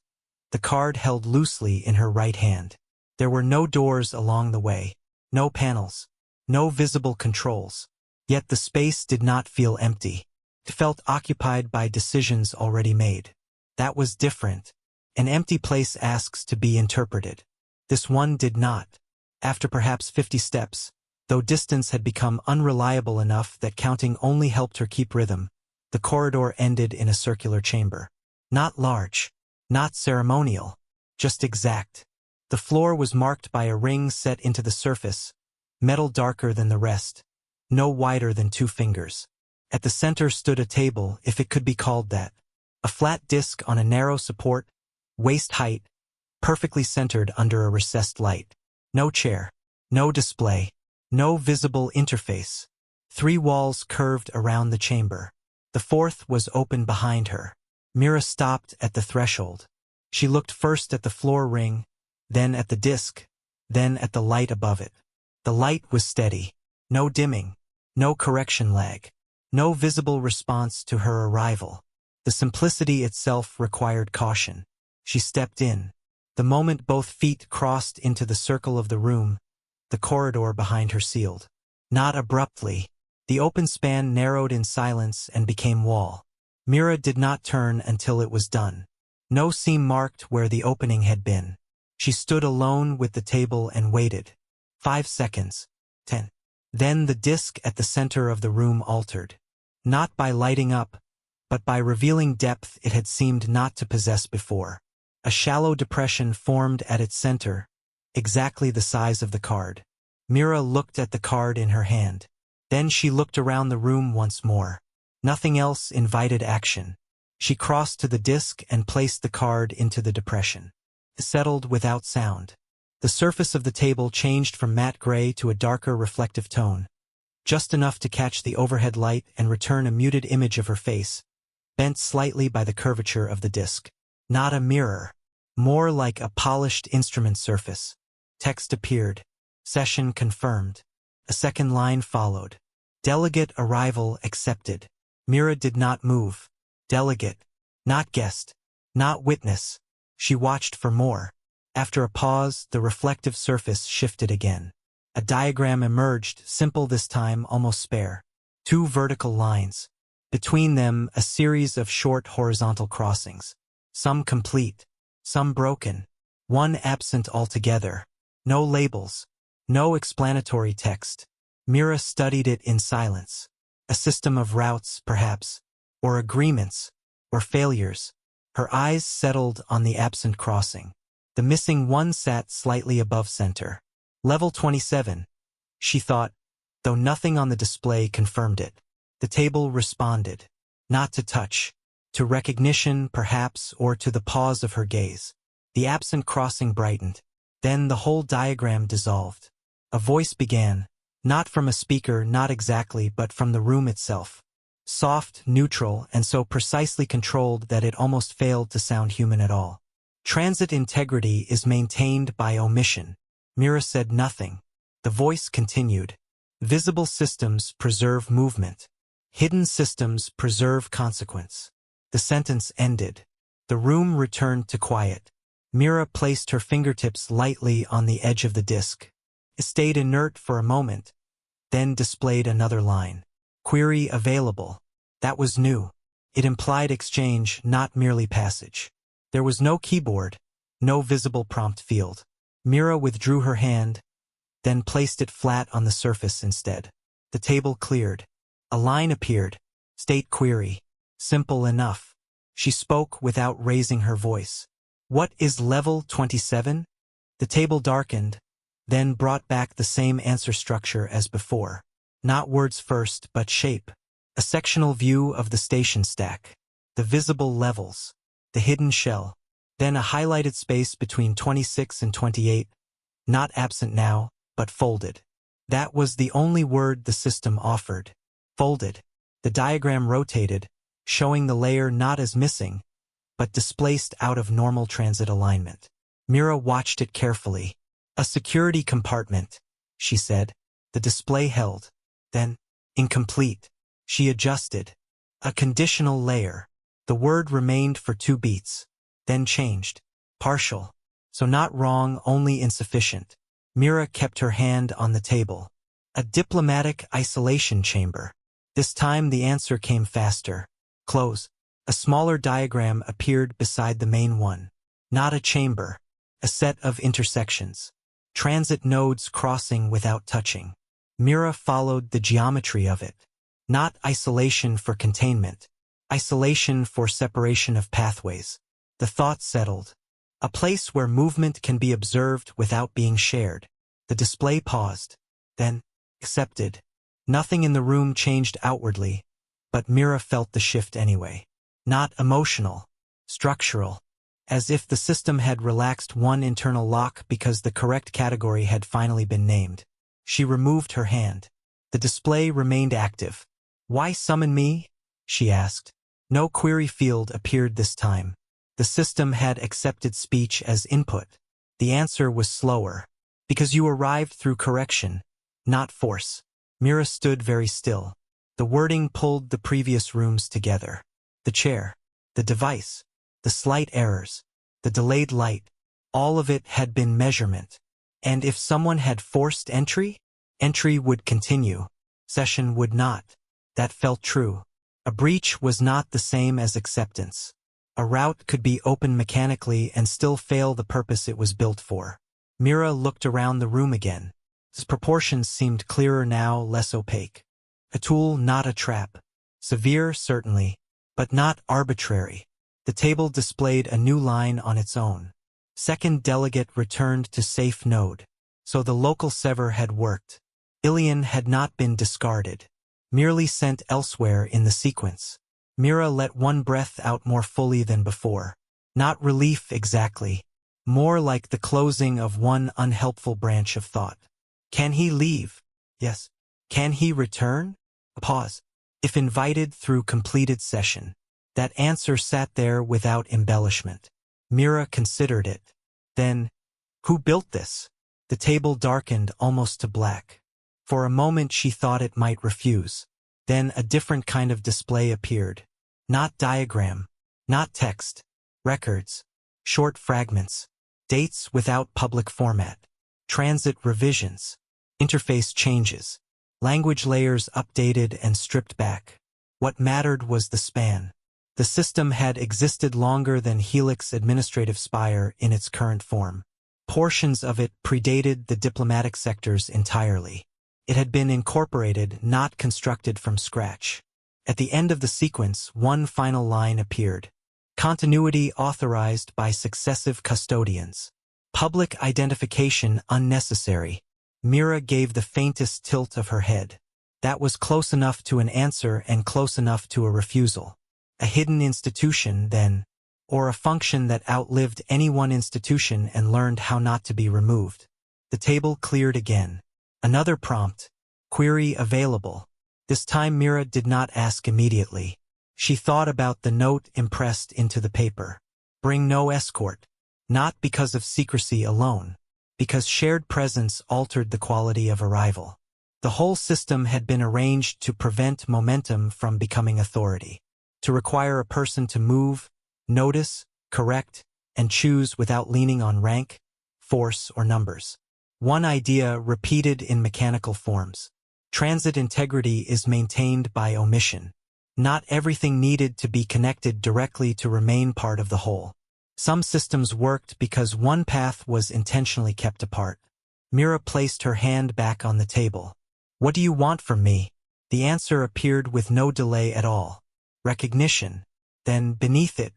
the card held loosely in her right hand. There were no doors along the way, no panels, no visible controls. Yet the space did not feel empty. It felt occupied by decisions already made. That was different. An empty place asks to be interpreted. This one did not. After perhaps 50 steps, though distance had become unreliable enough that counting only helped her keep rhythm, the corridor ended in a circular chamber. Not large, not ceremonial, just exact. The floor was marked by a ring set into the surface, metal darker than the rest, no wider than 2 fingers. At the center stood a table, if it could be called that. A flat disc on a narrow support, waist height, perfectly centered under a recessed light. No chair, no display, no visible interface. 3 walls curved around the chamber. The 4th was open behind her. Mira stopped at the threshold. She looked first at the floor ring, then at the disc, then at the light above it. The light was steady. No dimming, no correction lag, no visible response to her arrival. The simplicity itself required caution. She stepped in. The moment both feet crossed into the circle of the room, the corridor behind her sealed. Not abruptly. The open span narrowed in silence and became wall. Mira did not turn until it was done. No seam marked where the opening had been. She stood alone with the table and waited. 5 seconds. 10. Then the disc at the center of the room altered. Not by lighting up, but by revealing depth it had seemed not to possess before. A shallow depression formed at its center, exactly the size of the card. Mira looked at the card in her hand. Then she looked around the room once more. Nothing else invited action. She crossed to the disc and placed the card into the depression. It settled without sound. The surface of the table changed from matte gray to a darker reflective tone, just enough to catch the overhead light and return a muted image of her face, bent slightly by the curvature of the disc. Not a mirror, more like a polished instrument surface. Text appeared. Session confirmed. A second line followed. Delegate arrival accepted. Mira did not move. Delegate. Not guest. Not witness. She watched for more. After a pause, the reflective surface shifted again. A diagram emerged, simple this time, almost spare. 2 vertical lines. Between them, a series of short horizontal crossings. Some complete, some broken, one absent altogether. No labels, no explanatory text. Mira studied it in silence. A system of routes, perhaps, or agreements, or failures. Her eyes settled on the absent crossing. The missing one sat slightly above center. Level 27, she thought, though nothing on the display confirmed it. The table responded. Not to touch. To recognition, perhaps, or to the pause of her gaze. The absent crossing brightened. Then the whole diagram dissolved. A voice began, not from a speaker, not exactly, but from the room itself. Soft, neutral, and so precisely controlled that it almost failed to sound human at all. Transit integrity is maintained by omission. Mira said nothing. The voice continued. Visible systems preserve movement. Hidden systems preserve consequence. The sentence ended. The room returned to quiet. Mira placed her fingertips lightly on the edge of the disc. It stayed inert for a moment, then displayed another line. Query available. That was new. It implied exchange, not merely passage. There was no keyboard, no visible prompt field. Mira withdrew her hand, then placed it flat on the surface instead. The table cleared. A line appeared. State query. Simple enough. She spoke without raising her voice. What is level 27? The table darkened, then brought back the same answer structure as before. Not words first, but shape. A sectional view of the station stack. The visible levels. The hidden shell. Then a highlighted space between 26 and 28. Not absent now, but folded. That was the only word the system offered. Folded. The diagram rotated, showing the layer not as missing, but displaced out of normal transit alignment. Mira watched it carefully. A security compartment, she said. The display held. Then, incomplete. She adjusted. A conditional layer. The word remained for 2 beats. Then changed. Partial. So not wrong, only insufficient. Mira kept her hand on the table. A diplomatic isolation chamber. This time the answer came faster. Close. A smaller diagram appeared beside the main one. Not a chamber. A set of intersections. Transit nodes crossing without touching. Mira followed the geometry of it. Not isolation for containment. Isolation for separation of pathways. The thought settled. A place where movement can be observed without being shared. The display paused. Then, accepted. Nothing in the room changed outwardly, but Mira felt the shift anyway. Not emotional. Structural. As if the system had relaxed one internal lock because the correct category had finally been named. She removed her hand. The display remained active. Why summon me? She asked. No query field appeared this time. The system had accepted speech as input. The answer was slower. Because you arrived through correction, not force. Mira stood very still. The wording pulled the previous rooms together. The chair, the device, the slight errors, the delayed light, all of it had been measurement. And if someone had forced entry, entry would continue. Session would not. That felt true. A breach was not the same as acceptance. A route could be open mechanically and still fail the purpose it was built for. Mira looked around the room again. Its proportions seemed clearer now, less opaque. A tool, not a trap. Severe, certainly, but not arbitrary. The table displayed a new line on its own. Second delegate returned to safe node. So the local sever had worked. Ilian had not been discarded. Merely sent elsewhere in the sequence. Mira let one breath out more fully than before. Not relief exactly. More like the closing of one unhelpful branch of thought. Can he leave? Yes. Can he return? A pause. If invited through completed session. That answer sat there without embellishment. Mira considered it. Then, who built this? The table darkened almost to black. For a moment she thought it might refuse. Then a different kind of display appeared. Not diagram. Not text. Records. Short fragments. Dates without public format. Transit revisions. Interface changes. Language layers updated and stripped back. What mattered was the span. The system had existed longer than Helix Administrative Spire in its current form. Portions of it predated the diplomatic sectors entirely. It had been incorporated, not constructed from scratch. At the end of the sequence, one final line appeared. Continuity authorized by successive custodians. Public identification unnecessary. Mira gave the faintest tilt of her head. That was close enough to an answer and close enough to a refusal. A hidden institution, then, or a function that outlived any one institution and learned how not to be removed. The table cleared again. Another prompt. Query available. This time Mira did not ask immediately. She thought about the note impressed into the paper. Bring no escort. Not because of secrecy alone. Because shared presence altered the quality of arrival. The whole system had been arranged to prevent momentum from becoming authority. To require a person to move, notice, correct, and choose without leaning on rank, force, or numbers. One idea repeated in mechanical forms. Transit integrity is maintained by omission. Not everything needed to be connected directly to remain part of the whole. Some systems worked because one path was intentionally kept apart. Mira placed her hand back on the table. "What do you want from me?" The answer appeared with no delay at all. Recognition. Then, beneath it,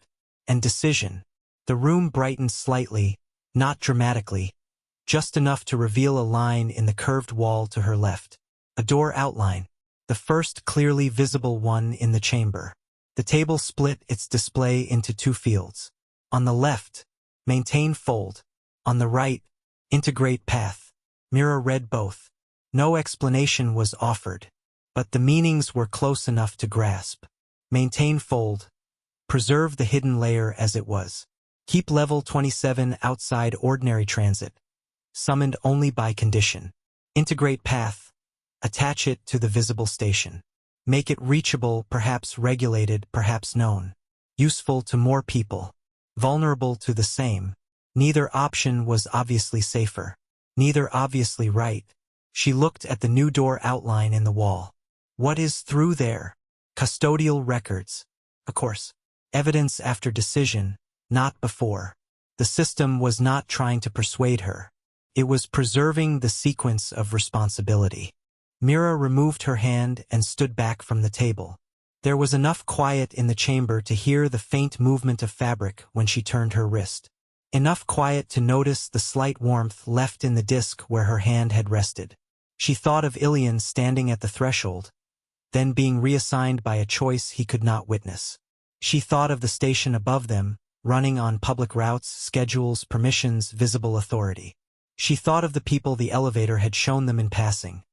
and decision. The room brightened slightly, not dramatically, just enough to reveal a line in the curved wall to her left. A door outline. The first clearly visible one in the chamber. The table split its display into two fields. On the left, maintain fold. On the right, integrate path. Mira read both. No explanation was offered, but the meanings were close enough to grasp. Maintain fold. Preserve the hidden layer as it was. Keep level 27 outside ordinary transit. Summoned only by condition. Integrate path. Attach it to the visible station. Make it reachable, perhaps regulated, perhaps known. Useful to more people. Vulnerable to the same. Neither option was obviously safer. Neither obviously right. She looked at the new door outline in the wall. What is through there? Custodial records. Of course. Evidence after decision, not before. The system was not trying to persuade her. It was preserving the sequence of responsibility. Mira removed her hand and stood back from the table. There was enough quiet in the chamber to hear the faint movement of fabric when she turned her wrist. Enough quiet to notice the slight warmth left in the disk where her hand had rested. She thought of Ilian standing at the threshold, then being reassigned by a choice he could not witness. She thought of the station above them, running on public routes, schedules, permissions, visible authority. She thought of the people the elevator had shown them in passing.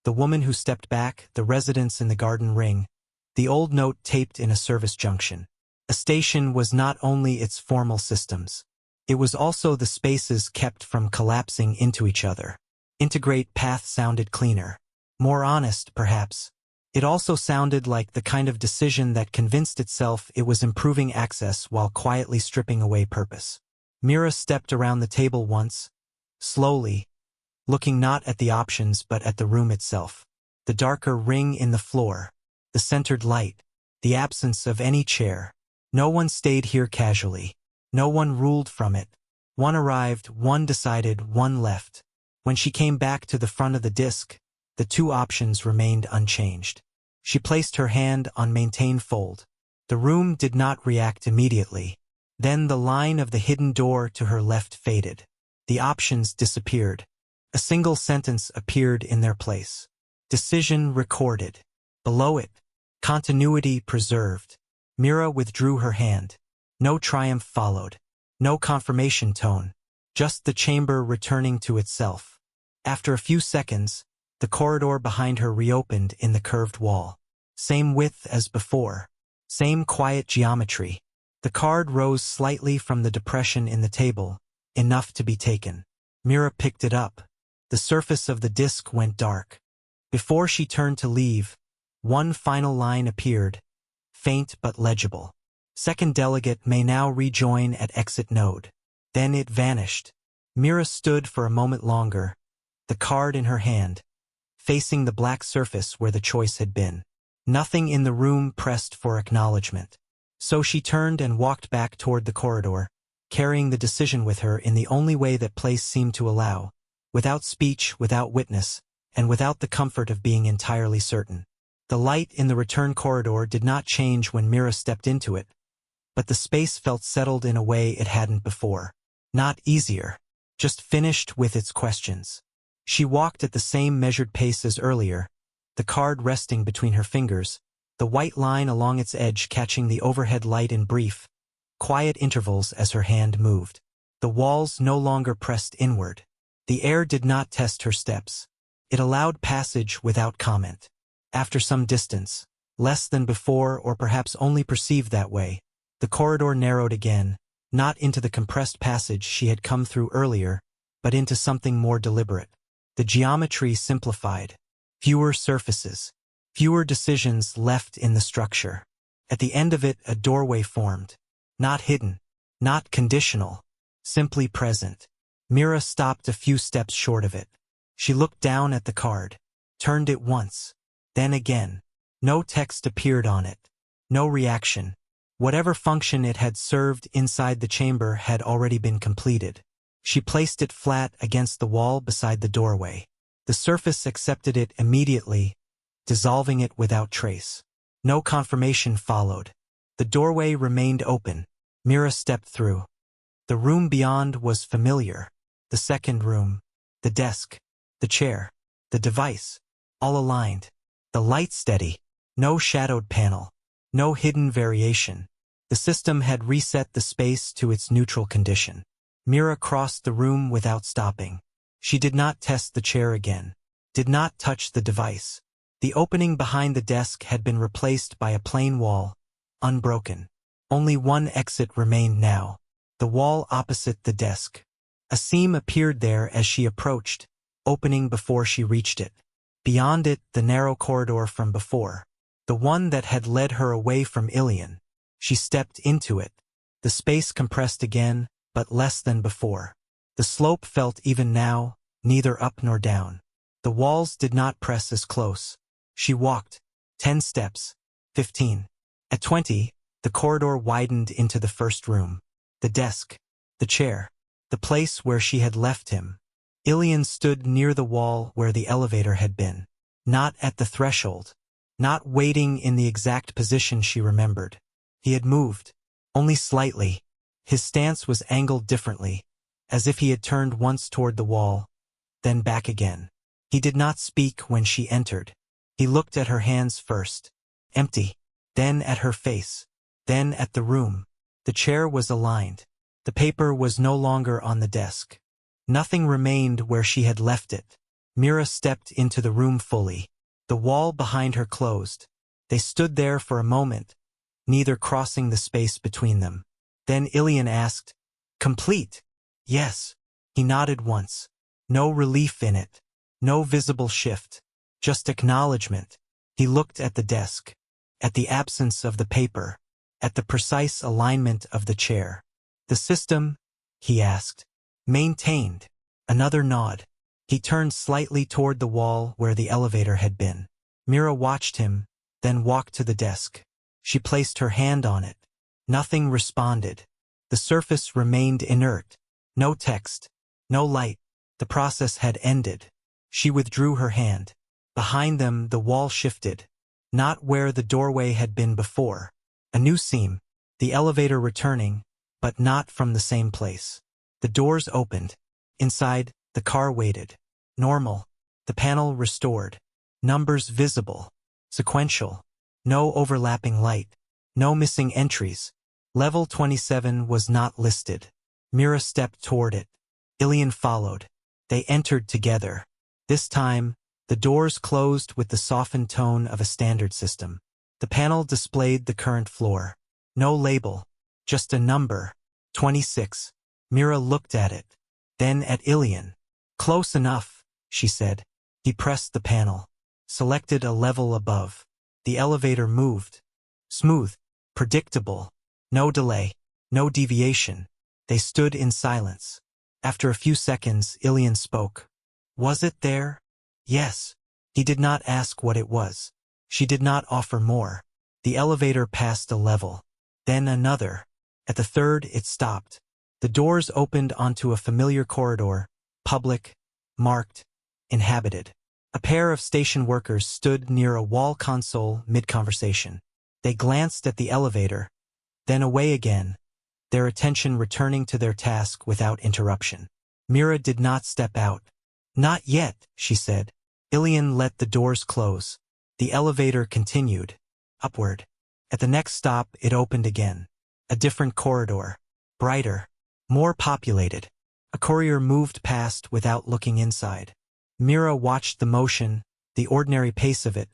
The woman who stepped back, the residents in the garden ring, the old note taped in a service junction. A station was not only its formal systems. It was also the spaces kept from collapsing into each other. Integrate path sounded cleaner. More honest, perhaps. It also sounded like the kind of decision that convinced itself it was improving access while quietly stripping away purpose. Mira stepped around the table once, slowly, looking not at the options but at the room itself. The darker ring in the floor, the centered light, the absence of any chair. No one stayed here casually. No one ruled from it. One arrived, one decided, one left. When she came back to the front of the disk, the two options remained unchanged. She placed her hand on maintain fold. The room did not react immediately. Then the line of the hidden door to her left faded. The options disappeared. A single sentence appeared in their place. Decision recorded. Below it, continuity preserved. Mira withdrew her hand. No triumph followed. No confirmation tone. Just the chamber returning to itself. After a few seconds, the corridor behind her reopened in the curved wall. Same width as before. Same quiet geometry. The card rose slightly from the depression in the table, enough to be taken. Mira picked it up. The surface of the disk went dark. Before she turned to leave, one final line appeared, faint but legible. Second delegate may now rejoin at exit node. Then it vanished. Mira stood for a moment longer, the card in her hand, facing the black surface where the choice had been. Nothing in the room pressed for acknowledgement. So she turned and walked back toward the corridor, carrying the decision with her in the only way that place seemed to allow, without speech, without witness, and without the comfort of being entirely certain. The light in the return corridor did not change when Mira stepped into it, but the space felt settled in a way it hadn't before. Not easier, just finished with its questions. She walked at the same measured pace as earlier, the card resting between her fingers, the white line along its edge catching the overhead light in brief, quiet intervals as her hand moved. The walls no longer pressed inward. The air did not test her steps. It allowed passage without comment. After some distance, less than before or perhaps only perceived that way, the corridor narrowed again, not into the compressed passage she had come through earlier, but into something more deliberate. The geometry simplified. Fewer surfaces. Fewer decisions left in the structure. At the end of it, a doorway formed. Not hidden. Not conditional. Simply present. Mira stopped a few steps short of it. She looked down at the card. turned it once, then again. No text appeared on it. No reaction. Whatever function it had served inside the chamber had already been completed. She placed it flat against the wall beside the doorway. The surface accepted it immediately, dissolving it without trace. No confirmation followed. The doorway remained open. Mira stepped through. The room beyond was familiar. The second room, the desk, the chair, the device, all aligned. The light steady. No shadowed panel. No hidden variation. The system had reset the space to its neutral condition. Mira crossed the room without stopping. She did not test the chair again. Did not touch the device. The opening behind the desk had been replaced by a plain wall, unbroken. Only one exit remained now. The wall opposite the desk. A seam appeared there as she approached, opening before she reached it. Beyond it, the narrow corridor from before. The one that had led her away from Ilion. She stepped into it. The space compressed again, but less than before. The slope felt even now, neither up nor down. The walls did not press as close. She walked. 10 steps. 15. At 20, the corridor widened into the first room. The desk. The chair. The place where she had left him. Ilion stood near the wall where the elevator had been. Not at the threshold. Not waiting in the exact position she remembered. He had moved. Only slightly. His stance was angled differently, as if he had turned once toward the wall, then back again. He did not speak when she entered. He looked at her hands first. Empty. Then at her face. Then at the room. The chair was aligned. The paper was no longer on the desk. Nothing remained where she had left it. Mira stepped into the room fully. The wall behind her closed. They stood there for a moment, neither crossing the space between them. Then Ilion asked, "Complete?" "Yes." He nodded once. No relief in it. No visible shift. Just acknowledgement. He looked at the desk. At the absence of the paper. At the precise alignment of the chair. "The system?" he asked. "Maintained." Another nod. He turned slightly toward the wall where the elevator had been. Mira watched him, then walked to the desk. She placed her hand on it. Nothing responded. The surface remained inert. No text. No light. The process had ended. She withdrew her hand. Behind them the wall shifted. Not where the doorway had been before. A new seam. The elevator returning, but not from the same place. The doors opened. Inside, the car waited. Normal. The panel restored. Numbers visible. Sequential. No overlapping light. No missing entries. Level 27 was not listed. Mira stepped toward it. Ilion followed. They entered together. This time, the doors closed with the softened tone of a standard system. The panel displayed the current floor. No label. Just a number. 26. Mira looked at it. Then at Ilion. "Close enough," she said. He pressed the panel. Selected a level above. The elevator moved. Smooth. Predictable. No delay. No deviation. They stood in silence. After a few seconds, Ilion spoke. "Was it there?" "Yes." He did not ask what it was. She did not offer more. The elevator passed a level. Then another. At the third, it stopped. The doors opened onto a familiar corridor, public, marked, inhabited. A pair of station workers stood near a wall console mid-conversation. They glanced at the elevator, then away again, their attention returning to their task without interruption. Mira did not step out. "Not yet," she said. Ilion let the doors close. The elevator continued. Upward. At the next stop, it opened again. A different corridor. Brighter. More populated. A courier moved past without looking inside. Mira watched the motion, the ordinary pace of it,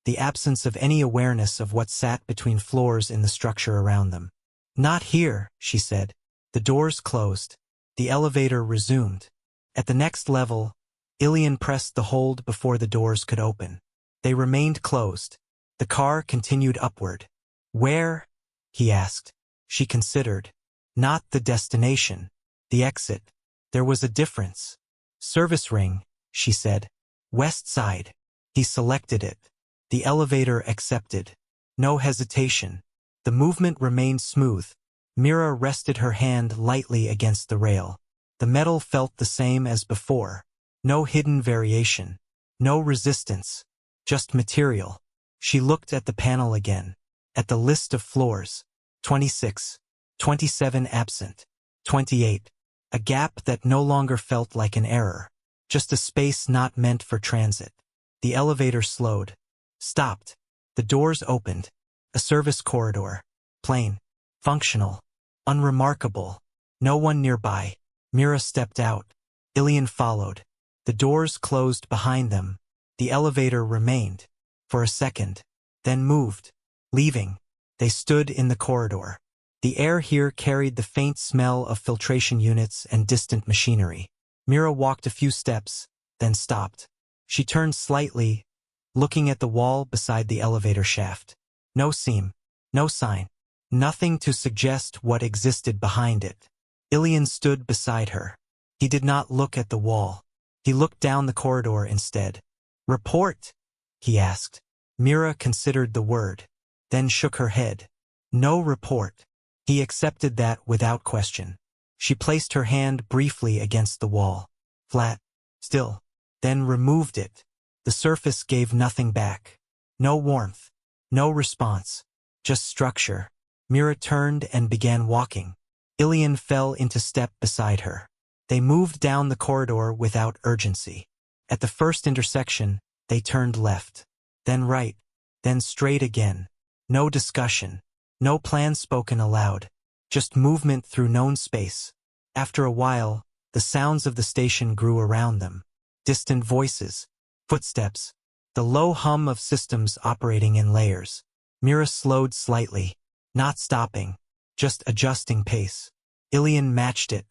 the absence of any awareness of what sat between floors in the structure around them. "Not here," she said. The doors closed. The elevator resumed. At the next level, Ilion pressed the hold before the doors could open. They remained closed. The car continued upward. "Where?" he asked. She considered. Not the destination. The exit. There was a difference. "Service ring," she said. "West side." He selected it. The elevator accepted. No hesitation. The movement remained smooth. Mira rested her hand lightly against the rail. The metal felt the same as before. No hidden variation. No resistance. Just material. She looked at the panel again. At the list of floors. 26. 27 absent. 28. A gap that no longer felt like an error. Just a space not meant for transit. The elevator slowed. Stopped. The doors opened. A service corridor. Plain. Functional. Unremarkable. No one nearby. Mira stepped out. Ilian followed. The doors closed behind them. The elevator remained. For a second. Then moved. Leaving. They stood in the corridor. The air here carried the faint smell of filtration units and distant machinery. Mira walked a few steps, then stopped. She turned slightly, looking at the wall beside the elevator shaft. No seam. No sign. Nothing to suggest what existed behind it. Ilian stood beside her. He did not look at the wall. He looked down the corridor instead. "Report?" he asked. Mira considered the word, then shook her head. No report. He accepted that without question. She placed her hand briefly against the wall. Flat. Still. Then removed it. The surface gave nothing back. No warmth. No response. Just structure. Mira turned and began walking. Ilian fell into step beside her. They moved down the corridor without urgency. At the first intersection, they turned left. Then right. Then straight again. No discussion. No plan spoken aloud. Just movement through known space. After a while, the sounds of the station grew around them. Distant voices. Footsteps. The low hum of systems operating in layers. Mira slowed slightly. Not stopping. Just adjusting pace. Ilian matched it.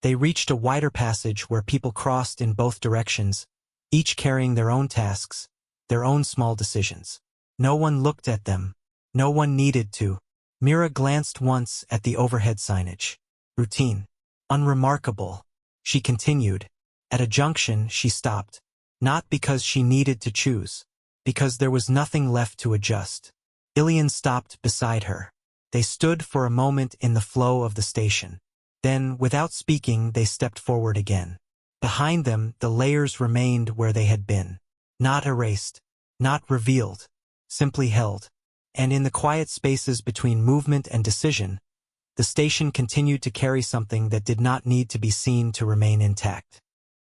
They reached a wider passage where people crossed in both directions, each carrying their own tasks, their own small decisions. No one looked at them. No one needed to. Mira glanced once at the overhead signage. Routine. Unremarkable. She continued. At a junction, she stopped. Not because she needed to choose. Because there was nothing left to adjust. Ilian stopped beside her. They stood for a moment in the flow of the station. Then, without speaking, they stepped forward again. Behind them, the layers remained where they had been. Not erased. Not revealed. Simply held. And in the quiet spaces between movement and decision, the station continued to carry something that did not need to be seen to remain intact.